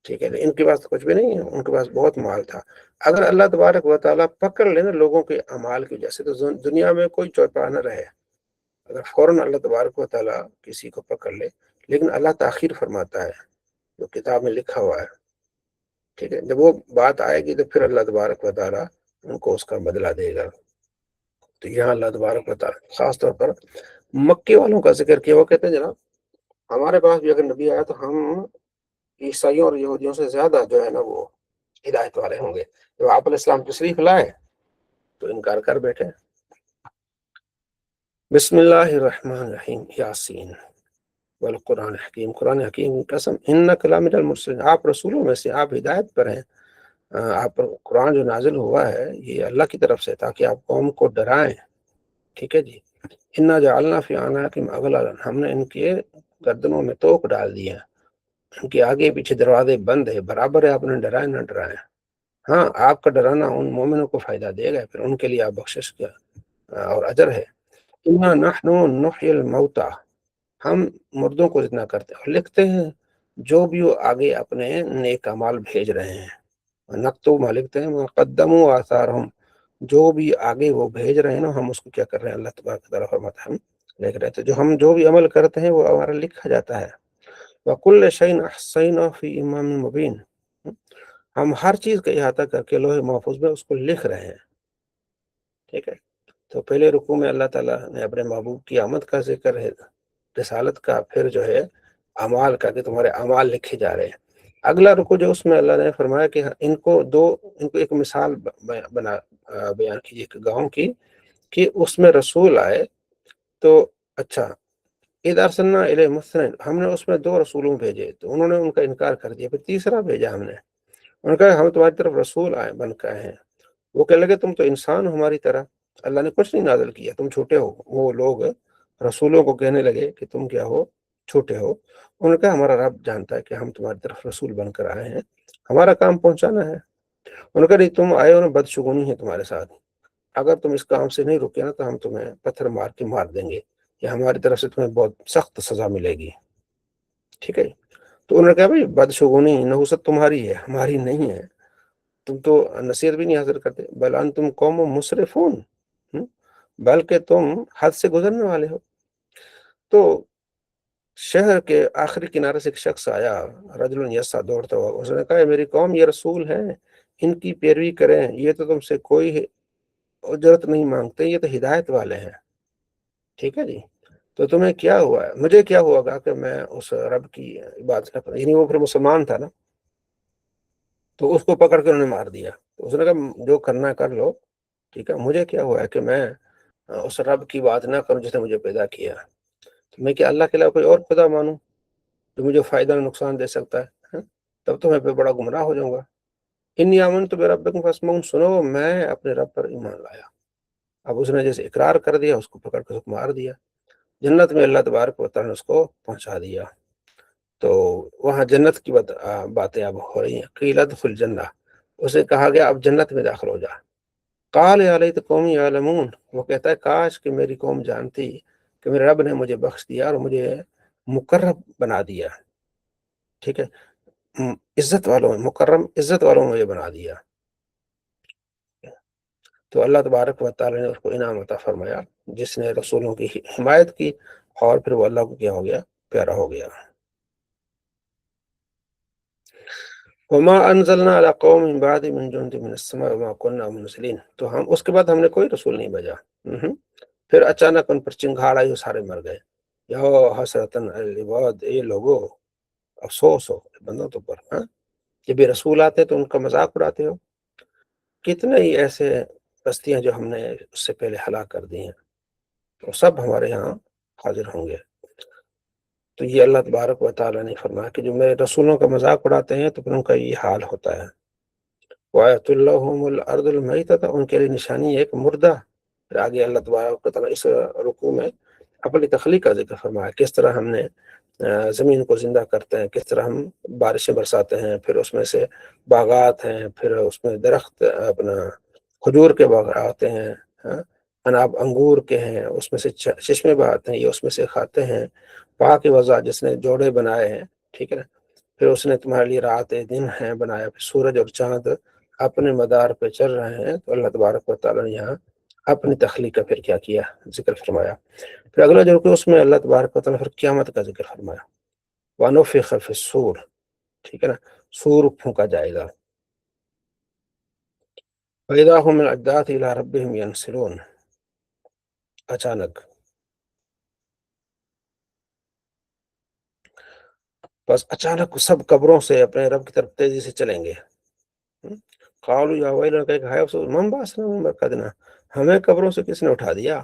S1: ٹھیک ہے، ان کے پاس تو کچھ بھی نہیں ہے، ان کے پاس بہت مال تھا۔ اگر اللہ تبارک و تعالیٰ پکڑ لینا لوگوں کے اعمال کی وجہ سے تو دنیا میں کوئی چوپا نہ رہے، اگر فوراً اللہ تبارک و تعالیٰ کسی کو پکڑ لے، لیکن اللہ تاخیر فرماتا ہے، جو کتاب میں لکھا ہوا ہے، ٹھیک ہے، جب وہ بات آئے گی تو پھر اللہ تبارک و تعالیٰ ان کو اس کا بدلہ دے گا۔ تو یہاں اللہ تبارک و تعالیٰ خاص طور پر مکے والوں کا ذکر کیا، وہ کہتے ہیں جناب ہمارے پاس بھی اگر نبی آیا تو ہم عیسائیوں اور یہودیوں سے زیادہ جو ہے نا وہ ہدایت والے ہوں گے۔ جب آپ علیہ السلام تشریف لائے تو انکار کر بیٹھے۔ بسم اللہ الرحمن الرحیم، یاسین والقرآن حکیم، قرآن حکیم کی قسم، انک لمن المرسلین، آپ رسولوں میں سے، آپ ہدایت پر ہیں۔ آپ پر قرآن جو نازل ہوا ہے یہ اللہ کی طرف سے تاکہ آپ قوم کو ڈرائیں، ٹھیک ہے جی۔ انا جعلنا فی اعناقہم اغلالا، ہم نے ان کے گردنوں میں توق ڈال دی ہے، ان کے آگے پیچھے دروازے بند ہے، برابر ہے، آپ نے ڈرائیں نہ ڈرائیں۔ ہاں آپ کا ڈرانا ان مومنوں کو فائدہ دے گا، پھر ان کے لیے آپ بخشش کا اور اجر ہے۔ انا نحن نحیی الموتى، ہم مردوں کو اتنا کرتے ہیں اور لکھتے ہیں جو بھی وہ آگے اپنے نیک اعمال بھیج رہے ہیں، نکتب ما لکھتے ہیں، مقدموا آثارہم، جو بھی آگے وہ بھیج رہے ہیں نا ہم اس کو کیا کر رہے ہیں، اللہ تبارک و تعالیٰ فرماتا ہے ہم لکھ رہے تھے، جو ہم جو بھی عمل کرتے ہیں وہ ہمارا لکھا جاتا ہے۔ وَكُلَّ شَيْءٍ أَحْصَيْنَاهُ فِي إِمَامٍ مُبِينٍ، ہم ہر چیز کا احاطہ کر کے لوح محفوظ میں اس کو لکھ رہے ہیں، ٹھیک ہے۔ تو پہلے رکوع میں اللہ تعالیٰ نے اپنے محبوب کی آمد کا ذکر ہے، رسالت کا، پھر جو ہے اعمال کا کہ تمہارے اعمال لکھے جا رہے ہیں۔ اگلا رکوع جو اس میں اللہ نے فرمایا کہ ان کو ایک مثال بیان کیجیے کہ گاؤں کی، کہ اس میں رسول آئے تو اچھا، اذا ارسلنا الیہ مثنین، ہم نے اس میں 2 رسولوں بھیجے تو انہوں نے ان کا انکار کر دیا، پھر تیسرا بھیجا ہم نے، انہوں نے کہا ہم تمہاری طرف رسول آئے بن کے آئے ہیں، وہ کہنے لگے تم تو انسان ہو ہماری طرح، اللہ نے کچھ نہیں نازل کیا، تم چھوٹے ہو۔ وہ لوگ رسولوں کو کہنے لگے کہ تم کیا ہو، چھوٹے ہو۔ انہوں نے کہا ہمارا رب جانتا ہے کہ ہم تمہاری طرف رسول بن کر آئے ہیں، ہمارا کام پہنچانا ہے۔ انہوں نے کہا نہیں، تم آئے ہو نا، بدشگونی ہے تمہارے ساتھ، اگر تم اس کام سے نہیں رکے نا تو ہم تمہیں پتھر مار کے مار دیں گے، یا ہماری طرف سے تمہیں بہت سخت سزا ملے گی، ٹھیک ہے۔ تو انہوں نے کہا بھائی بدشگونی نحوست تمہاری ہے، ہماری نہیں ہے، تم تو نصیحت بھی نہیں حاصل کرتے، بل انتم قوم مسرفون، بلکہ تم حد سے گزرنے والے ہو۔ تو شہر کے آخری کنارے سے ایک شخص آیا، رجل یسا، دوڑتا ہوا، اس نے کہا میری قوم یہ رسول ہے، ان کی پیروی کریں، یہ تو تم سے کوئی اجرت نہیں مانگتے، یہ تو ہدایت والے ہیں، ٹھیک ہے جی۔ تو تمہیں کیا ہوا ہے، مجھے کیا ہوا گا کہ میں اس رب کی عبادت کرتا، یعنی وہ پھر مسلمان تھا نا، تو اس کو پکڑ کے انہوں نے مار دیا۔ تو اس نے کہا جو کرنا کر لو، ٹھیک ہے، مجھے کیا ہوا ہے کہ میں اس رب کی بات نہ کروں جس نے مجھے پیدا کیا، تو میں کیا اللہ کے علاوہ کوئی اور خدا مانوں جو مجھے فائدہ اور نقصان دے سکتا ہے، تب تو میں پہ بڑا گمراہ ہو جاؤں گا۔ انی آمنت بربکم فاسمعون، سنو میں اپنے رب پر ایمان لایا۔ اب اس نے جیسے اقرار کر دیا، اس کو پکڑ کے مار دیا، جنت میں اللہ تبارک و تعالیٰ نے اس کو پہنچا دیا۔ تو وہاں جنت کی باتیں اب ہو رہی ہیں، قیل ادخل الجنہ، اسے کہا گیا اب جنت میں داخل ہو جا۔ قال یا لیت قومی یعلمون، وہ کہتا ہے کاش کہ میری قوم جانتی کہ میرے رب نے مجھے بخش دیا اور مجھے مقرب بنا دیا، ٹھیک ہے، عزت والوں میں، مکرم عزت والوں میں مجھے بنا دیا۔ تو اللہ تبارک و تعالیٰ نے اس کو انعام عطا فرمایا، جس نے رسولوں کی حمایت کی اور پھر وہ اللہ کو کیا ہو گیا، پیارا ہو گیا۔ وما انزلنا على قوم من بعد من جند من السماء وما كنا منزلين، تو ہم اس کے بعد ہم نے کوئی رسول نہیں بھیجا۔ پھر اچانک ان پر چنگھاڑ آئی، وہ سارے مر گئے۔ یا حسرتن علی العباد، اے لوگو افسوس ہو بندوں تو پر، جب یہ رسول آتے تو ان کا مذاق اڑاتے ہو۔ کتنے ہی ایسے بستیاں جو ہم نے اس سے پہلے ہلاک کر دی ہیں، تو سب ہمارے یہاں حاضر ہوں گے۔ تو یہ اللہ تبارک و تعالیٰ نے فرمایا کہ جو میرے رسولوں کا مذاق اڑاتے ہیں تو پھر ان کا یہ حال ہوتا ہے۔ وَآيَةٌ لَّهُمُ الْأَرْضُ الْمَيْتَةُ، ان کے لیے نشانی ہے ایک مردہ۔ پھر آگے اللہ تبارک و تعالیٰ اس رکوع میں اپنی تخلیق کا ذکر فرمایا، کس طرح ہم نے زمین کو زندہ کرتے ہیں، کس طرح ہم بارشیں برساتے ہیں، پھر اس میں سے باغات ہیں، پھر اس میں درخت اپنا کھجور کے باغ آتے ہیں، ہاں، اناب انگور کے ہیں، اس میں سے چشمے بہاتے ہیں، یہ اس میں سے کھاتے ہیں۔ پاک وضع جس نے جوڑے بنائے ہیں، ٹھیک ہے نا، پھر اس نے تمہارے لیے رات دن ہے بنایا، پھر سورج اور چاند اپنے مدار پہ چل رہے ہیں۔ تو اللہ تبارک و تعالیٰ نے یہاں اپنی تخلیق کا پھر کیا کیا، ذکر فرمایا۔ پھر اگلا جو کہ اس میں اللہ تبارک و تعالیٰ نے پھر قیامت کا ذکر فرمایا، وَنُفِخَ فِي الصُّورِ، ٹھیک ہے نا، سور پھونکا جائے گا، فَإِذَا هُمْ مِنَ الْأَجْدَاثِ إِلَىٰ رَبِّهِمْ يَنْسِلُونَ، اچانک، بس اچانک سب قبروں سے اپنے رب کی طرف تیزی سے چلیں گے۔ قالوا یا ویلنا، کہ ہائے افسوس، من بعثنا من مرقدنا، ہمیں قبروں سے کس نے اٹھا دیا؟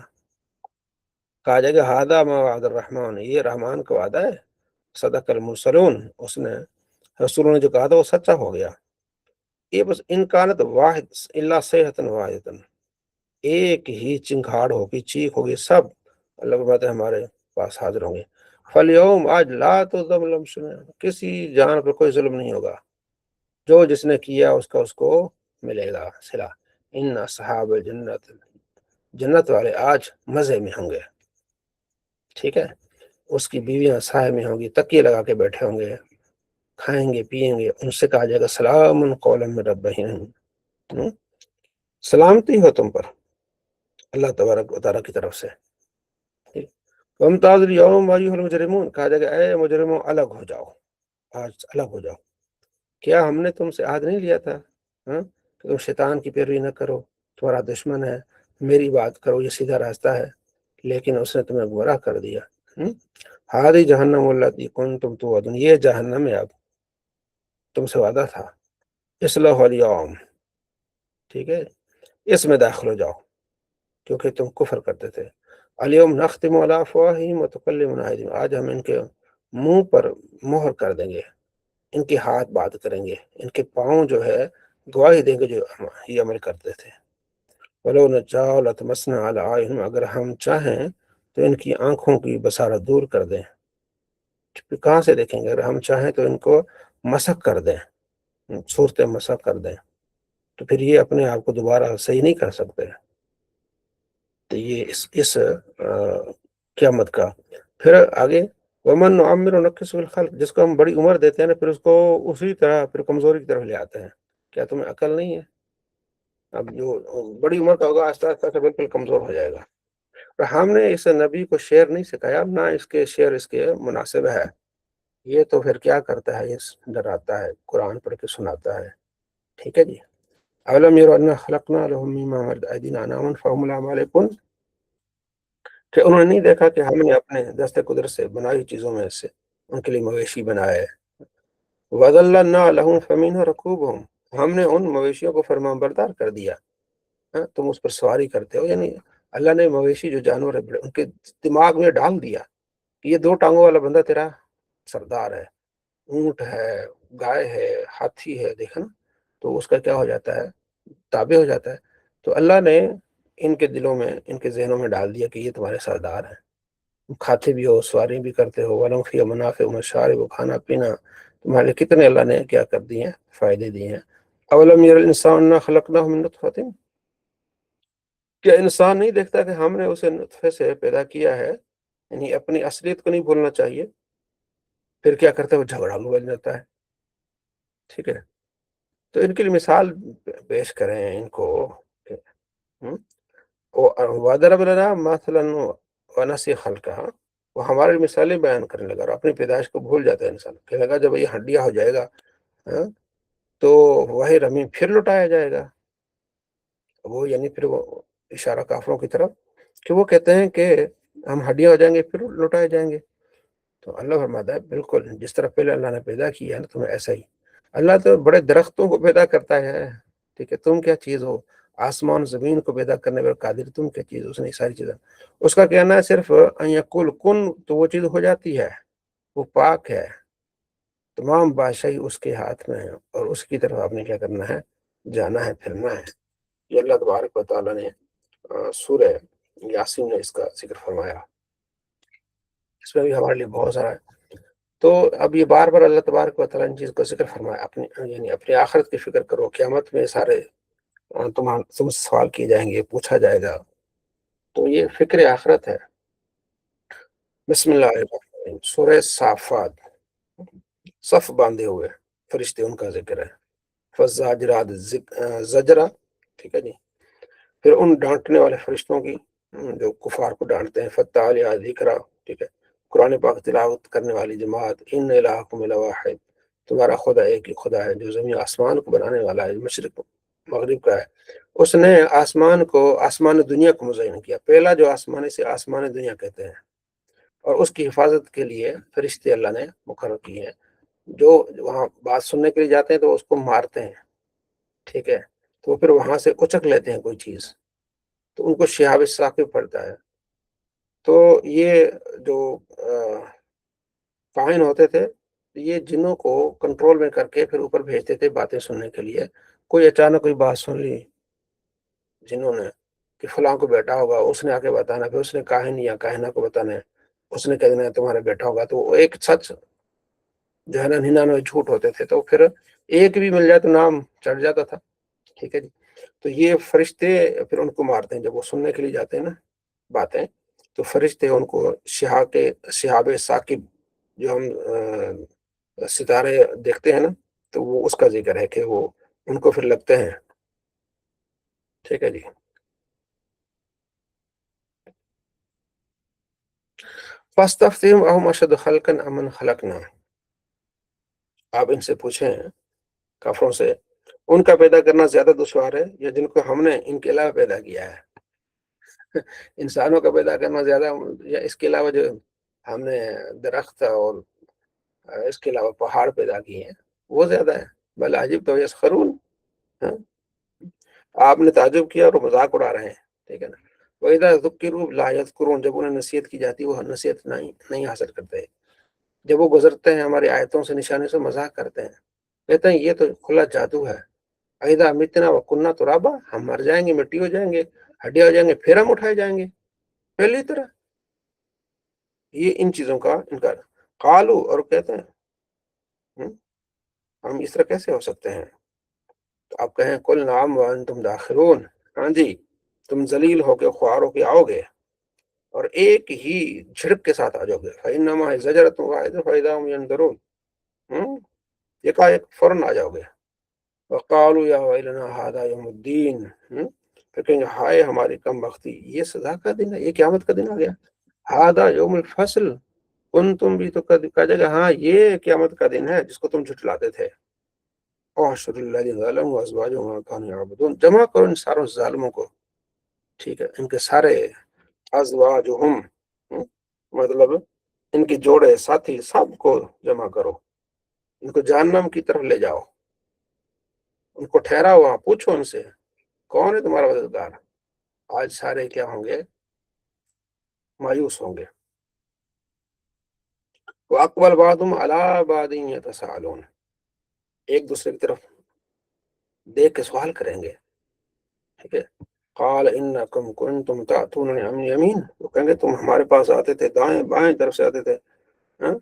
S1: کہا جائے گا ھذا ما وعد الرحمن، یہ رحمان کا وعدہ ہے، صدق المرسلون، اس نے رسولوں نے جو کہا تھا وہ سچا ہو گیا۔ یہ بس ان کانت واحد الا صیحۃ واحدۃ، ایک ہی چنگھاڑ ہوگی، چیخ ہوگی، سب اللہ فرماتے ہیں ہمارے پاس حاضر ہوں گے۔ فالیوم، آج لا تظلم نفس، کسی جان پر کوئی ظلم نہیں ہوگا، جو جس نے کیا اس کا اس کو ملے گا صلہ۔ ان اصحاب الجنت، جنت والے آج مزے میں ہوں گے، ٹھیک ہے، اس کی بیویاں سائے میں ہوں گی، تکیے لگا کے بیٹھے ہوں گے، کھائیں گے پیئیں گے، ان سے کہا جائے گا سلام قولا من رب رحیم، سلامتی ہو تم پر اللہ تبارک و تعالیٰ کی طرف سے۔ وامتاز اليوم ایھا المجرمون، کہا جائے گا اے مجرموں الگ ہو جاؤ، آج الگ ہو جاؤ۔ کیا ہم نے تم سے عہد نہیں لیا تھا، ہاں، کہ تم شیطان کی پیروی نہ کرو، تمہارا دشمن ہے، میری بات کرو، یہ سیدھا راستہ ہے، لیکن اس نے تمہیں گمراہ کر دیا۔ ہذہ جہنم التی کنتم توعدون، یہ جہنم ہے، اب تم سے وعدہ تھا، اصلوہ اليوم، ٹھیک ہے، اس میں داخل ہو جاؤ، کیونکہ تم کفر کرتے تھے۔ الیوم نختم علی افواہہم وتکلمنا ایدیہم، آج ہم ان کے منہ پر مہر کر دیں گے، ان کے ہاتھ بات کریں گے، ان کے پاؤں جو ہے گواہی دیں گے جو یہ عمل کرتے تھے۔ وَلَوْ نَشَاءُ لَطَمَسْنَا عَلَىٰ أَعْيُنِهِمْ، اگر ہم چاہیں تو ان کی آنکھوں کی بصارت دور کر دیں، کہاں سے دیکھیں گے؟ اگر ہم چاہیں تو ان کو مسخ کر دیں، صورتیں مسخ کر دیں، تو پھر یہ اپنے آپ کو دوبارہ صحیح نہیں کر سکتے۔ تو یہ اس قیامت کا پھر آگے، ومن نعمر ننکسہ فی الخلق، جس کو ہم بڑی عمر دیتے ہیں نا، پھر اس کو اسی طرح پھر کمزوری کی طرف لے آتے ہیں۔ کیا تمہیں عقل نہیں ہے؟ اب جو بڑی عمر کا ہوگا آہستہ آہستہ سے بالکل کمزور ہو جائے گا۔ اور ہم نے اس نبی کو شعر نہیں سکھایا، نہ اس کے شعر اس کے مناسب ہے، یہ تو پھر کیا کرتا ہے، یہ ڈراتا ہے، قرآن پڑھ کے سناتا ہے، ٹھیک ہے جی۔ اولم یروا انا خلقنا لهم مما عملت ایدینا انعاما فهم لها مالکون، کہ انہوں نے نہیں دیکھا کہ ہم نے اپنے دست قدرت سے بنائی چیزوں میں سے ان کے لیے مویشی بنائے، وَذَلَّلْنَا لَهُمْ فَمِنْهُ رَكُوبُهُمْ، ہم نے ان مویشیوں کو فرمان بردار کر دیا، تم اس پر سواری کرتے ہو، یعنی اللہ نے مویشی جو جانور ہے ان کے دماغ میں ڈال دیا کہ یہ دو ٹانگوں والا بندہ تیرا سردار ہے، اونٹ ہے، گائے ہے، ہاتھی ہے، دیکھا نا، تو اس کا کیا ہو جاتا ہے، تابع ہو جاتا ہے۔ تو اللہ نے ان کے دلوں میں، ان کے ذہنوں میں ڈال دیا کہ یہ تمہارے سردار ہیں، کھاتے بھی ہو، سواری بھی کرتے ہو، وَلَهُمْ فِيهَا مَنَافِعُ وَمَشَارِبُ، کھانا پینا تمہارے کتنے اللہ نے کیا کر دیے ہیں، فائدے دیے ہیں۔ اولم ير الانسان انا خلقناه من نطفة، کیا انسان نہیں دیکھتا کہ ہم نے اسے نطفے سے پیدا کیا ہے، یعنی اپنی اصلیت کو نہیں بھولنا چاہیے۔ پھر کیا کرتا ہے، وہ جھگڑالو بن جاتا ہے، ٹھیک ہے۔ تو ان کے لیے مثال پیش کریں ان کو، وَضَرَبَ لَنَا مَثَلًا وَنَسِیَ خَلْقَهُ، وہ ہماری مثالیں بیان کرنے لگا اور اپنی پیدائش کو بھول جاتا ہے انسان، کہنے لگا جب یہ ہڈیاں ہو جائے گا تو وہی رمیم پھر لوٹایا جائے گا، وہ یعنی پھر وہ اشارہ کافروں کی طرف کہ وہ کہتے ہیں کہ ہم ہڈیاں ہو جائیں گے پھر لوٹائے جائیں گے۔ تو اللہ فرماتا ہے بالکل جس طرح پہلے اللہ نے پیدا کیا ہے نا تمہیں ایسا ہی، اللہ تو بڑے درختوں کو پیدا کرتا ہے، ٹھیک ہے، تم کیا چیز ہو، آسمان زمین کو پیدا کرنے پر قادر تم کیا چیز ہو، اس نے ساری چیزیں، اس کا کہنا ہے صرف ان یقول کن، تو وہ چیز ہو جاتی ہے، وہ پاک ہے، تمام بادشاہی اس کے ہاتھ میں ہے، اور اس کی طرف آپ نے کیا کرنا ہے، جانا ہے، پھرنا ہے۔ یہ اللہ تبارک و تعالیٰ نے سورہ یاسین میں اس کا ذکر فرمایا، اس میں بھی ہمارے لیے بہت سارا تو اب یہ بار بار اللہ تبارک و تعالیٰ نے چیز کا ذکر فرمایا، یعنی اپنی آخرت کی فکر کرو، قیامت میں سارے تم سے سوال کیے جائیں گے، پوچھا جائے گا، تو یہ فکر آخرت ہے۔ بسم اللہ الرحمن الرحیم، سورہ صافات، صف باندھے ہوئے فرشتے ان کا ذکر ہے۔ فزاجرات زجرا، ٹھیک ہے جی، پھر ان ڈانٹنے والے فرشتوں کی جو کفار کو ڈانٹتے ہیں، فتح ذکرا، ٹھیک ہے، قرآن پاک تلاوت کرنے والی جماعت، ان الہکم الواحد، تمہارا خدا ایک ہی خدا ہے جو زمین آسمان کو بنانے والا ہے، مشرق مغرب کا ہے۔ اس نے آسمان کو، آسمان دنیا کو مزین کیا، پہلا جو آسمانی سے آسمان دنیا کہتے ہیں، اور اس کی حفاظت کے لیے فرشتے اللہ نے مقرر کیے ہیں، جو وہاں بات سننے کے لیے جاتے ہیں تو اس کو مارتے ہیں، ٹھیک ہے، تو پھر وہاں سے اچک لیتے ہیں کوئی چیز، تو ان کو شہاب ثاقب پڑتا ہے۔ تو یہ جو کاہن ہوتے تھے، یہ جنوں کو کنٹرول میں کر کے پھر اوپر بھیجتے تھے باتیں سننے کے لیے۔ کوئی اچانک کوئی بات سن لی جنہوں نے کہ فلاں کو بیٹا ہوگا، اس نے آ کے بتانا، پھر اس نے کاہن یا کاہنہ کو بتانا ہے، اس نے کہہ دینا تمہارا بیٹا ہوگا، تو وہ ایک سچ جو ہے نا 99 جھوٹ ہوتے تھے، تو پھر ایک بھی مل جائے تو نام چڑھ جاتا تھا، ٹھیک ہے جی۔ تو یہ فرشتے پھر ان کو مارتے ہیں جب وہ سننے کے لیے جاتے ہیں نا باتیں، تو فرشتے ان کو شہاب ثاقب، جو ہم ستارے دیکھتے ہیں نا، تو وہ اس کا ذکر ہے کہ وہ ان کو پھر لگتے ہیں، ٹھیک ہے جی۔ فاستفتہم اہم اشد خلقا امن خلقنا، آپ ان سے پوچھیں کافروں سے، ان کا پیدا کرنا زیادہ دشوار ہے یا جن کو ہم نے ان کے علاوہ پیدا کیا ہے؟ انسانوں کا پیدا کرنا زیادہ، یا اس کے علاوہ جو ہم نے درخت اور اس کے علاوہ پہاڑ پیدا کیے ہیں وہ زیادہ ہے؟ بل عجب تو یسخرون، ہاں؟ آپ نے تعجب کیا اور مذاق اڑا رہے ہیں، ٹھیک ہے نا۔ وَإِذَا ذُكِّرُوا لَا يَذْكُرُونَ، جب انہیں نصیحت کی جاتی ہے وہ نصیحت نہیں حاصل کرتے، جب وہ گزرتے ہیں ہماری آیتوں سے، نشانے سے، مذاق کرتے ہیں، کہتے ہیں یہ تو کھلا جادو ہے۔ اَإِذَا مِتْنَا وَكُنَّا تُرَابًا، ہم مر جائیں گے، مٹی ہو جائیں گے، ہڈیاں ہو جائیں گے، پھر ہم اٹھائے جائیں گے پہلی طرح۔ یہ ان چیزوں کا انکار، قالو، اور کہتے ہیں ہم اس طرح کیسے ہو سکتے ہیں؟ تو آپ کہیں کل نعم وانتم داخرون، ہاں جی، تم ذلیل ہو کے خوار ہو کے آؤ گے اور ایک ہی جھڑک کے ساتھ آ جاؤ گے، فَإِنَّمَا هِيَ زَجْرَةٌ وَاحِدَةٌ فَإِذَا هُمْ يَنظُرُونَ، فوراً آ جاؤ گے۔ وَقَالُوا يَا وَيْلَنَا هَٰذَا يَوْمُ الدِّينِ، پھر کہیں گے ہائے ہماری کم بختی، یہ سزا کا دن ہے، یہ قیامت کا دن آ گیا۔ هَٰذَا يَوْمُ الْفَصْلِ، تم بھی تو کہا جائے گا ہاں یہ قیامت کا دن ہے جس کو تم جھٹلاتے تھے۔ احشر الذین ظلموا وازواجهم ما كانوا يعبدون، جمع کرو ان ساروں ظالموں کو، ٹھیک ہے، ان کے سارے ازواجهم، مطلب ان کے جوڑے ساتھی سب کو جمع کرو، ان کو جہنم کی طرف لے جاؤ، ان کو ٹھہراؤ وہاں، پوچھو ان سے کون ہے تمہارا مددگار۔ آج سارے کیا ہوں گے؟ مایوس ہوں گے۔ وَأَقْبَلَ بَعْضُهُمْ عَلَىٰ بَعْضٍ يَتَسَاءَلُونَ، ایک دوسرے کی طرف دیکھ کے سوال کریں گے، ٹھیک ہے۔ قال انکم کنتم تاتون عن الیمین، وہ کہیں گے تم ہمارے پاس آتے تھے دائیں بائیں طرف سے آتے تھے، ہاں؟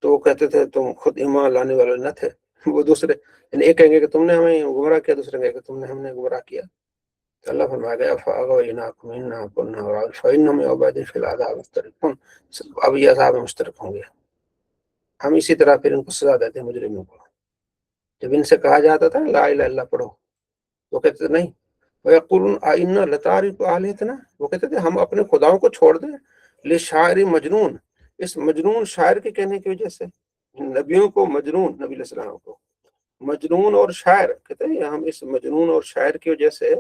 S1: تو وہ کہتے تھے تم خود ایمان لانے والے نہ تھے۔ وہ دوسرے، یعنی ایک کہیں گے کہ تم نے ہمیں گمراہ کیا، دوسرے کہیں گے کہ تم نے ہم نے گمراہ کیا۔ تو اللہ فرمایا گیا فاغویناکم انا کنا غاوین فانہم یومئذ فی العذاب مشترکون، اب یہ عذاب میں مشترک ہوں گے، ہم اسی طرح پھر ان کو سزا دیتے ہیں مجرموں کو۔ جب ان سے کہا جاتا تھا لا الہ الا اللہ پڑھو، وہ کہتے تھے نہیں، وَيَقُولُونَ أَإِنَّا لَتَارِكُو آلِهَتِنَا، وہ کہتے تھے ہم اپنے خداؤں کو چھوڑ دیں، لِشَاعِرٍ مجنون، اس مجنون شاعر کے کہنے کی وجہ سے، نبیوں کو مجنون، نبی علیہ السلام کو مجنون اور شاعر کہتے ہیں، ہم اس مجنون اور شاعر کی وجہ سے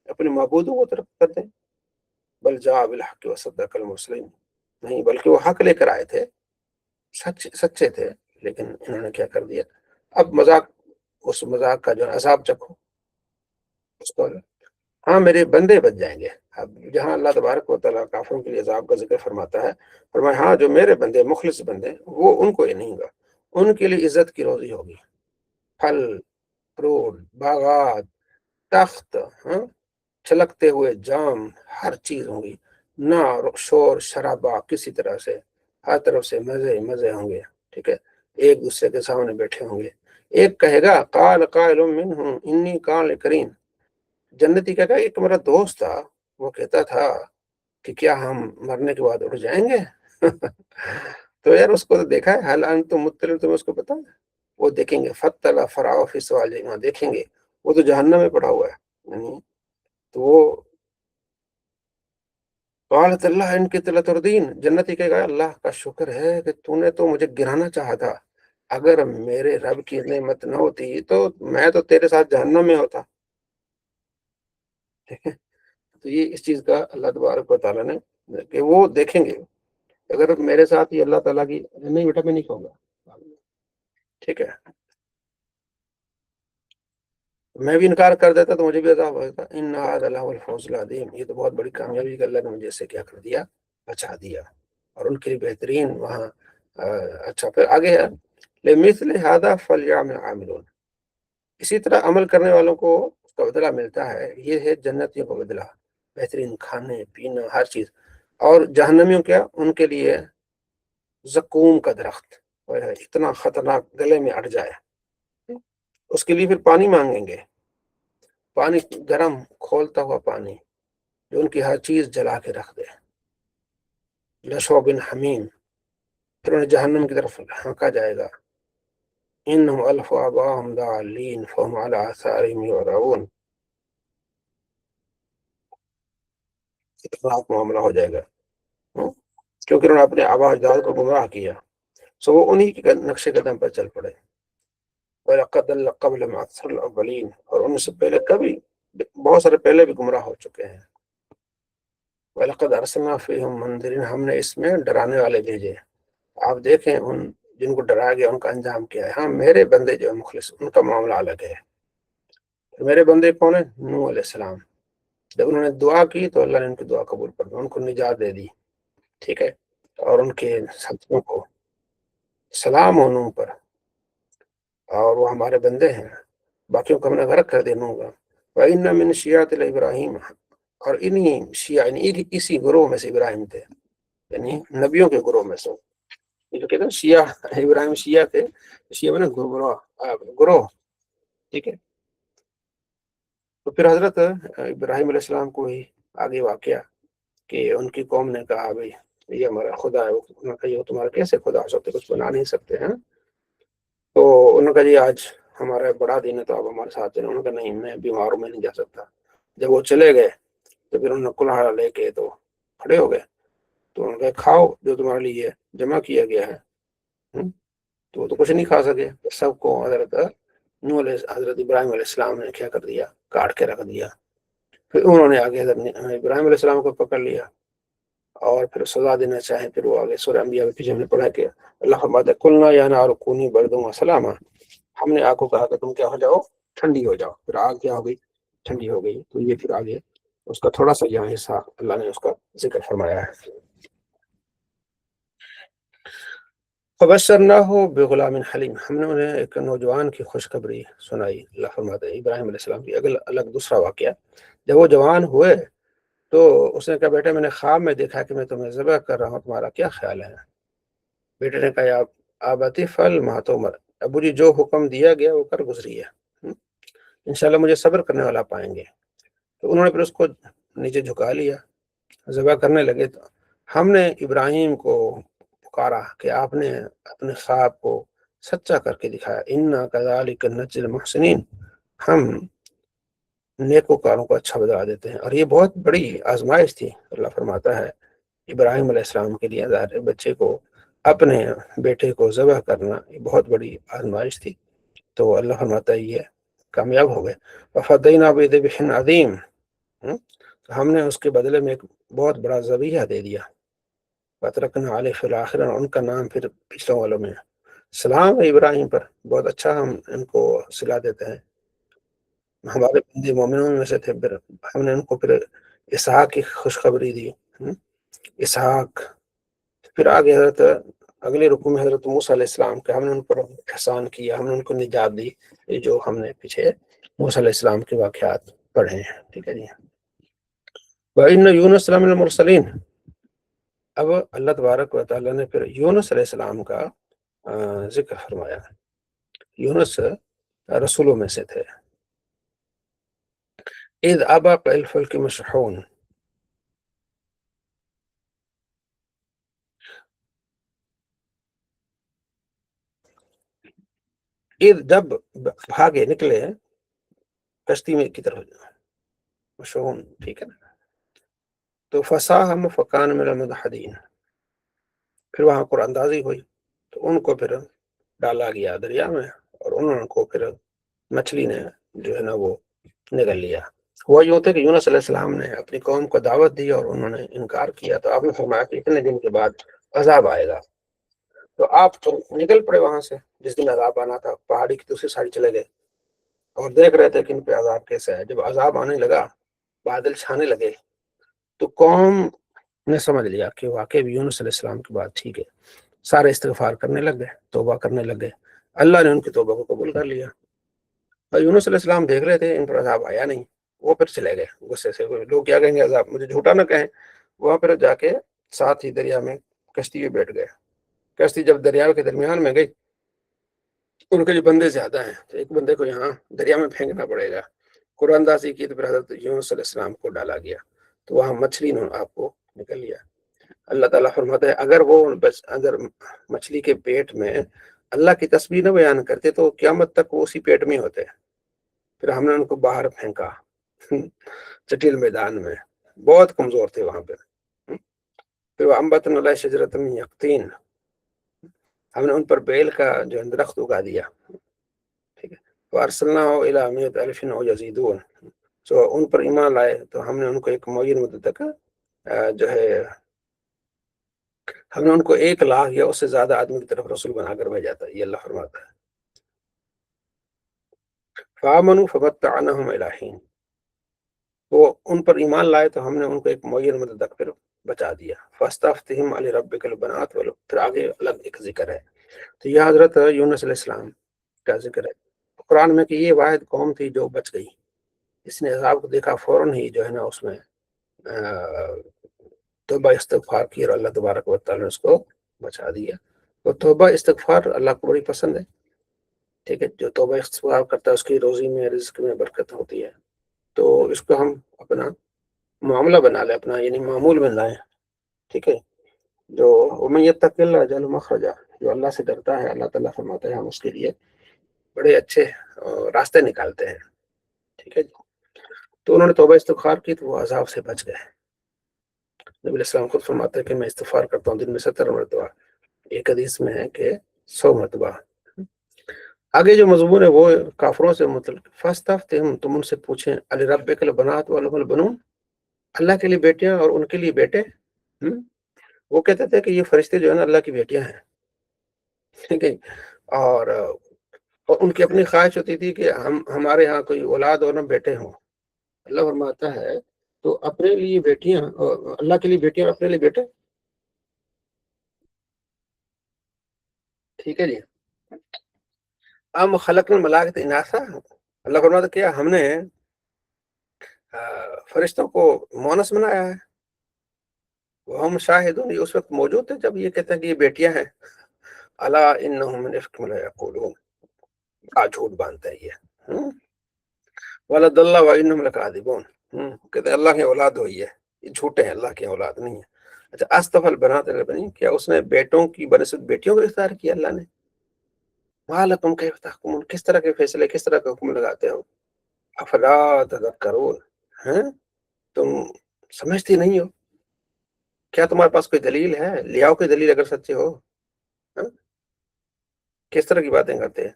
S1: اپنے معبودوں کو طرف کرتے ہیں۔ بل جاء بالحق وصدق المرسلین، نہیں بلکہ وہ حق لے کر آئے تھے، سچے تھے، لیکن انہوں نے کیا کر دیا۔ اب مذاق، اس مذاق کا جو عذاب چکھو اس کو، ہاں میرے بندے بچ جائیں گے۔ اب جہاں اللہ تبارک و تعالیٰ کافروں کے لیے عذاب کا ذکر فرماتا ہے، فرمایا ہاں جو میرے بندے مخلص بندے وہ ان کو یہ نہیں گا، ان کے لیے عزت کی روزی ہوگی، پھل فروٹ باغات تخت، ہاں، چھلکتے ہوئے جام، ہر چیز ہوں گی، نہ شور شرابہ کسی طرح سے، ہر طرف سے مزے مزے ہوں گے، ٹھیک ہے، ایک دوسرے کے سامنے بیٹھے ہوں گے. ایک کہے گا قال قائل منہم انی قال کریم، جنتی کہے گا ایک میرا دوست تھا وہ کہتا تھا کہ کیا ہم مرنے کے بعد اٹھ جائیں گے؟ تو یار اس کو تو دیکھا ہے، حال انتم مطلع، تمہیں اس کو پتا ہے؟ وہ دیکھیں گے فتلا فراؤ فی سوال جہنم، دیکھیں گے وہ تو جہنم میں پڑا ہوا ہے. تو وہ قالت اللہ ان کی لتردین، جنتی کہے گا اللہ کا شکر ہے کہ تو نے تو مجھے گرانا چاہا تھا، اگر میرے رب کی نعمت نہ ہوتی تو میں تو تیرے ساتھ جہنم میں ہوتا. ٹھیک ہے، تو یہ اس چیز کا اللہ تبارک و تعالیٰ نے کہ وہ دیکھیں گے اگر میرے ساتھ ہی اللہ تعالیٰ کی نہیں بیٹا میں نہیں کہوں گا. ٹھیک ہے، میں بھی انکار کر دیتا تو مجھے بھی عذاب ہوتا. ان هذا لهو الفوز العظیم، یہ تو بہت بڑی کامیابی کہ اللہ نے مجھے سے کیا کر دیا، بچا دیا. اور ان کے لیے بہترین وہاں اچھا پھر آگے ہے لمثل هذا فليعمل عاملون، اسی طرح عمل کرنے والوں کو اس کا بدلہ ملتا ہے. یہ ہے جنتیوں کا بدلہ، بہترین کھانے پینا ہر چیز. اور جہنمیوں کیا، ان کے لیے زقوم کا درخت، اتنا خطرناک گلے میں اٹ جائے، اس کے لیے پھر پانی مانگیں گے، پانی گرم کھولتا ہوا پانی جو ان کی ہر چیز جلا کے رکھ دے. لشوب حمیم، پھر انہیں جہنم کی طرف ہانکا جائے گا. انہم الفوا آباہم ضالین فہم علی آثارہم یہرعون، اتنا معاملہ ہو جائے گا کیونکہ انہوں نے اپنے آبا اجداد کو گمراہ کیا، سو وہ انہی کے نقش قدم پر چل پڑے. وَلَقَدْ ضَلَّ قَبْلَهُمْ أَكْثَرُ الْأَوَّلِينَ، اور ان سے پہلے کبھی بہت سارے پہلے بھی گمراہ ہو چکے ہیں. وَلَقَدْ أَرْسَلْنَا فِيهِمْ مُنذِرِينَ، ہم نے اس میں ڈرانے والے بھیجے. آپ دیکھیں ان جن کو ڈرایا گیا ان کا انجام کیا ہے. ہاں میرے بندے جو مخلص، ان کا معاملہ الگ ہے. میرے بندے کون ہیں؟ نوح علیہ السلام. جب انہوں نے دعا کی تو اللہ نے ان کی دعا قبول کر دی، ان کو نجات دے دی. ٹھیک ہے، اور ان کے ساتھیوں کو سلام ہو نوح پر، اور وہ ہمارے بندے ہیں. باقیوں کو ہم نے غرق کر دینا ہوگا. وَإِنَّ مِن شِيَعَتِ الْإِبْرَاهِيمَ، اور انہی شیعہ یعنی اسی گروہ میں سے ابراہیم تھے، یعنی نبیوں کے گروہ میں سے. یہ جو کہتے ہیں شیعہ، ابراہیم شیعہ تھے، شیعہ میں گروہ. ٹھیک ہے، تو پھر حضرت ابراہیم علیہ السلام کو ہی آگے واقعہ کہ ان کی قوم نے کہا بھائی یہ ہمارا خدا ہے. انہوں نے کہا یہ تمہارا کیسے خدا ہو سکتے، کچھ بنا نہیں سکتے ہیں. تو انہوں نے کہا جی آج ہمارا بڑا دن ہے تو آپ ہمارے ساتھ چلیں. انہوں نے کہا نہیں میں بیمار ہوں، میں نہیں جا سکتا. جب وہ چلے گئے تو پھر انہوں نے کلہاڑا لے کے تو کھڑے ہو گئے. تو انہوں نے کہا کھاؤ جو تمہارے لیے جمع کیا گیا ہے. تو وہ تو کچھ نہیں کھا سکے، سب کو حضرت ابراہیم علیہ السلام نے کیا کر دیا، کاٹ کے رکھ دیا. پھر انہوں نے آگے حضرت ابراہیم علیہ السلام کو پکڑ لیا اور پھر سزا دینا چاہیں. پھر وہ آگے سورہ انبیاء میں پیچھے ہم نے پڑھا کہ اللہ فرماتا ہے قلنا یا نار کونی بردا وسلاما، ہم نے آگ کو کہا کہ تم کیا ہو جاؤ، ٹھنڈی ہو جاؤ. پھر آگ کیا ہو گئی، ٹھنڈی ہو گئی. تو یہ پھر آگے اس کا تھوڑا سا یہاں حصہ اللہ نے اس کا ذکر فرمایا ہے. فبشرناہ بغلام حلیم، ہم نے انہیں ایک نوجوان کی خوشخبری سنائی. اللہ فرماتا ہے ابراہیم علیہ السلام کی الگ دوسرا واقعہ. جب وہ جوان ہوئے تو اس نے کہا بیٹا میں نے خواب میں دیکھا کہ میں تمہیں ذبح کر رہا ہوں، تمہارا کیا خیال ہے؟ بیٹے نے کہا آباتی فل ما تؤمر، ابو جی جو حکم دیا گیا وہ کر گزری ہے، انشاءاللہ مجھے صبر کرنے والا پائیں گے. تو انہوں نے پھر اس کو نیچے جھکا لیا، ذبح کرنے لگے. تو ہم نے ابراہیم کو پکارا کہ آپ نے اپنے خواب کو سچا کر کے دکھایا. انا کذالک نجزی المحسنین، ہم نیکوکاروں کو اچھا بدلا دیتے ہیں. اور یہ بہت بڑی آزمائش تھی. اللہ فرماتا ہے ابراہیم علیہ السلام کے لیے ظاہر بچے کو، اپنے بیٹے کو ذبح کرنا یہ بہت بڑی آزمائش تھی. تو اللہ فرماتا ہے یہ کامیاب ہو گئے. وفدینا بذبح عظیم، ہم نے اس کے بدلے میں ایک بہت بڑا ذبیحہ دے دیا. وترکنا علیہ فی الآخرین، ان کا نام پھر پچھلوں والوں میں سلام ہے ابراہیم پر. بہت اچھا ہم ان کو صلا دیتے ہیں، ہمارے بندے مومنوں میں سے تھے. پھر ہم نے ان کو پھر اسحاق کی خوشخبری دی. اسحاق پھر آگے حضرت اگلے رکوع میں حضرت موسیٰ علیہ السلام کے ہم نے ان پر احسان کیا، ہم نے ان کو نجات دی. یہ جو ہم نے پیچھے موسیٰ علیہ السلام کے واقعات پڑھے ہیں. ٹھیک ہے جی. وَإِنَّ یونس لَمِنَ الْمُرْسَلِینَ، اب اللہ تبارک و تعالیٰ نے پھر یونس علیہ السلام کا ذکر فرمایا. یونس رسولوں میں سے تھے. اذ ابق الفلک مشحون، اذ جب بھاگے نکلے کشتی میں کی طرف مشحون، ٹھیک ہے نا. تو فساہم فکان من المدحدین، پھر وہاں قرآن اندازی ہوئی تو ان کو پھر ڈالا گیا دریا میں، اور انہوں کو پھر مچھلی نے جو ہے نا وہ نگل لیا. ہوا یوں تھا کہ یونس علیہ السلام نے اپنی قوم کو دعوت دی اور انہوں نے انکار کیا، تو آپ نے فرمایا کہ اتنے دن کے بعد عذاب آئے گا. تو آپ تو نکل پڑے وہاں سے، جس دن عذاب آنا تھا پہاڑی کی دوسری سائڈ چلے گئے اور دیکھ رہے تھے کہ ان پہ عذاب کیسا ہے. جب عذاب آنے لگا، بادل چھانے لگے، تو قوم نے سمجھ لیا کہ واقعی یونس علیہ السلام کی بات ٹھیک ہے. سارے استغفار کرنے لگ گئے، توبہ کرنے لگ گئے. اللہ نے ان کی توبہ کو قبول کر لیا. اور یونس علیہ السلام دیکھ رہے تھے ان پر عذاب آیا نہیں، وہ پھر چلے گئے غصے سے. لوگ کیا کہیں گے، عذاب مجھے جھوٹا نہ کہیں. وہاں پھر جا کے ساتھ ہی دریا میں کشتی میں بیٹھ گئے. کشتی جب دریا کے درمیان میں گئی، ان کے جو بندے زیادہ ہیں تو ایک بندے کو یہاں دریا میں پھینکنا پڑے گا. قرآن اندازی کی تو پھر حضرت یونس علیہ السلام کو ڈالا گیا، تو وہاں مچھلی نے آپ کو نکل لیا. اللہ تعالیٰ فرماتا ہے اگر مچھلی کے پیٹ میں اللہ کی تسبیح نہ بیان کرتے تو قیامت تک وہ اسی پیٹ میں ہوتے. پھر ہم نے ان کو باہر پھینکا چٹیل میدان میں، بہت کمزور تھے وہاں پہ. پھر وہ انبتنا علیہ شجرۃ من یقطین، ہم نے ان پر بیل کا جو درخت اگا دیا. ٹھیک ہے. وارسلناہ الی مئۃ الف او یزیدون، تو ان پر ایمان لائے تو ہم نے ان کو ایک معین مدت تک جو ہے ہم نے ان کو 1,00,000 یا اس سے زیادہ آدمی کی طرف رسول بنا کر بھیجا تھا. یہ اللہ فرماتا ہے. فآمنوا فمتعناہم الی حین، وہ ان پر ایمان لائے تو ہم نے ان کو ایک معین مدت تک پھر بچا دیا. فاستفتہم علی ربک البنات، پھر آگے الگ ایک ذکر ہے. تو یہ حضرت یونس علیہ السلام کا ذکر ہے قرآن میں کہ یہ واحد قوم تھی جو بچ گئی. اس نے عذاب کو دیکھا، فوراً ہی جو ہے نا اس میں توبہ استغفار کی اور اللہ تبارک و تعالیٰ نے اس کو بچا دیا. تو توبہ استغفار اللہ کو بڑی پسند ہے. ٹھیک ہے. جو توبہ استغفار کرتا ہے اس کی روزی میں رزق میں برکت ہوتی ہے. تو اس کو ہم اپنا معاملہ بنا لیں، اپنا یعنی معمول بنا لیں. ٹھیک ہے. جو ومن یتق اللہ یجعل مخرجا، جو اللہ سے ڈرتا ہے اللہ تعالیٰ فرماتا ہے ہم اس کے لیے بڑے اچھے راستے نکالتے ہیں. ٹھیک ہے. تو انہوں نے توبہ استغفار کی تو وہ عذاب سے بچ گئے. نبی علیہ السلام خود فرماتے ہیں کہ میں استغفار کرتا ہوں دن میں 70 مرتبہ. ایک حدیث میں ہے کہ 100 مرتبہ. آگے جو مضمون ہے وہ کافروں سے متعلق. فاستفتہم، تم ان سے پوچھیں، علی ربک البنات ولہم البنون، اللہ کے لیے بیٹیاں اور ان کے لیے بیٹے. وہ کہتے تھے کہ یہ فرشتے جو ہے نا اللہ کی بیٹیاں ہیں. ٹھیک ہے. اور ان کی اپنی خواہش ہوتی تھی کہ ہمارے ہاں کوئی اولاد اور نہ بیٹے ہوں. اللہ فرماتا ہے تو اپنے لیے بیٹیاں، اللہ کے لیے بیٹیاں اور اپنے لیے بیٹے. ٹھیک ہے جی. ام خلقنا الملائکۃ اناثا، اللہ فرماتا کیا ہم نے فرشتوں کو مونس بنایا ہے. وہ ہم شاہدون، یہ اس وقت موجود تھے جب یہ کہتے ہیں کہ یہ بیٹیاں ہیں. الا انہم من افکہم لیقولون، جھوٹ باندھتا ہے یہ. ولد اللہ وانہم لکاذبون، کہتے ہیں اللہ کی اولاد ہوئی ہے. یہ جھوٹے ہیں، اللہ کی اولاد نہیں ہے. اچھا، اصطفى البنات علی البنین، کیا اس نے بیٹوں کی بنسبت بیٹیوں کو اختیار کیا اللہ نے. ما لکم کیف تحکمون، کس طرح کے فیصلے، کس طرح کا حکم لگاتے ہو. افلا تذکرون، ہیں تم سمجھتے نہیں ہو. کیا تمہارے پاس کوئی دلیل ہے؟ لے آؤ کوئی دلیل اگر سچے ہو. کس طرح کی باتیں کرتے ہیں.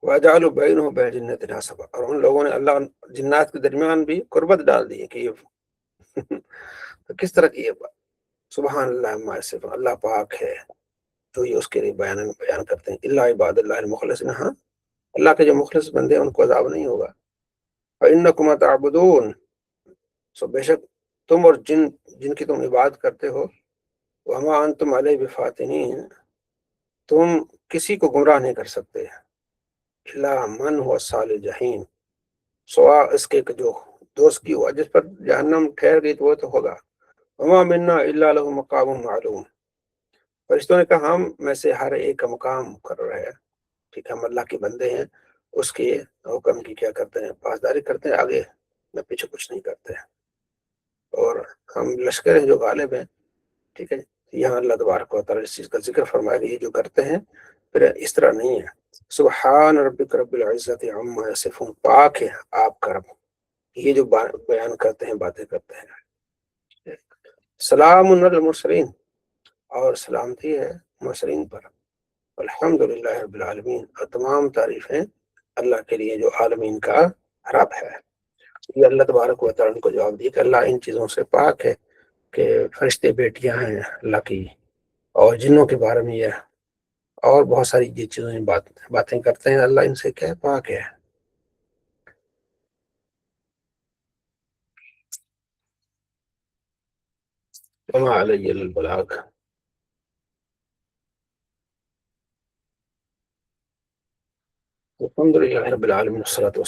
S1: وَجَعَلُوا بَيْنَهُ وَبَيْنَ الْجِنَّةِ نَسَبًا، اور ان لوگوں نے اللہ جنات کے درمیان بھی قربت ڈال دی ہے کہ یہ تو کس طرح کی یہ بات. سبحان اللہ عما یصفون، اللہ پاک ہے جو یہ اس کے لیے بیان کرتے ہیں. الا عباد اللہ المخلصین، ہاں اللہ کے جو مخلص بندے ہیں ان کو عذاب نہیں ہوگا. فَإِنَّكُمْ تَعْبُدُونَ، سو بے شک تم اور جن کی تم عبادت کرتے ہو. وَمَا أَنْتُمْ عَلَيْهِ بِفَاتِنِينَ، تم کسی کو گمراہ نہیں کر سکتے. إِلَّا مَنْ هُوَ صَالِ الْجَحِيمِ، سوا اس کے جو دوست کی ہوا جس پر جہنم ٹھہر گئی تو وہ تو ہوگا. وَمَا مِنَّا إِلَّا لَهُ مَقَامٌ مَعْلُومٌ، فرشتوں نے کہا ہم میں سے ہر ایک کا مقام کر رہے ہیں، ٹھیک ہے، ہم اللہ کے بندے ہیں، اس کے حکم کی کیا کرتے ہیں، پاسداری کرتے ہیں، آگے میں پیچھے کچھ نہیں کرتے ہیں، اور ہم لشکر ہیں جو غالب ہیں، ٹھیک ہے۔ یہاں اللہ تبارک و تعالیٰ اس چیز کا ذکر فرمایا کہ یہ جو کرتے ہیں پھر اس طرح نہیں ہے۔ سبحان ربک رب العزت عما یصفون، پاک ہے آپ کا رب یہ جو بیان کرتے ہیں، باتیں کرتے ہیں۔ سلام علی المرسلین، اور سلامتی ہے مرسلین پر، الحمد للہ رب العالمین، اور تمام تعریفیں اللہ کے لیے جو عالمین کا رب ہے۔ یہ اللہ تبارک و تعالیٰ کو جواب دیا کہ اللہ ان چیزوں سے پاک ہے کہ فرشتے بیٹیاں ہیں اللہ کی، اور جنوں کے بارے میں یہ اور بہت ساری یہ چیزیں باتیں کرتے ہیں، اللہ ان سے کیا پاک ہے۔ وما علی البلاغ۔ الحمد للہ رب العالمین، والصلاة والسلام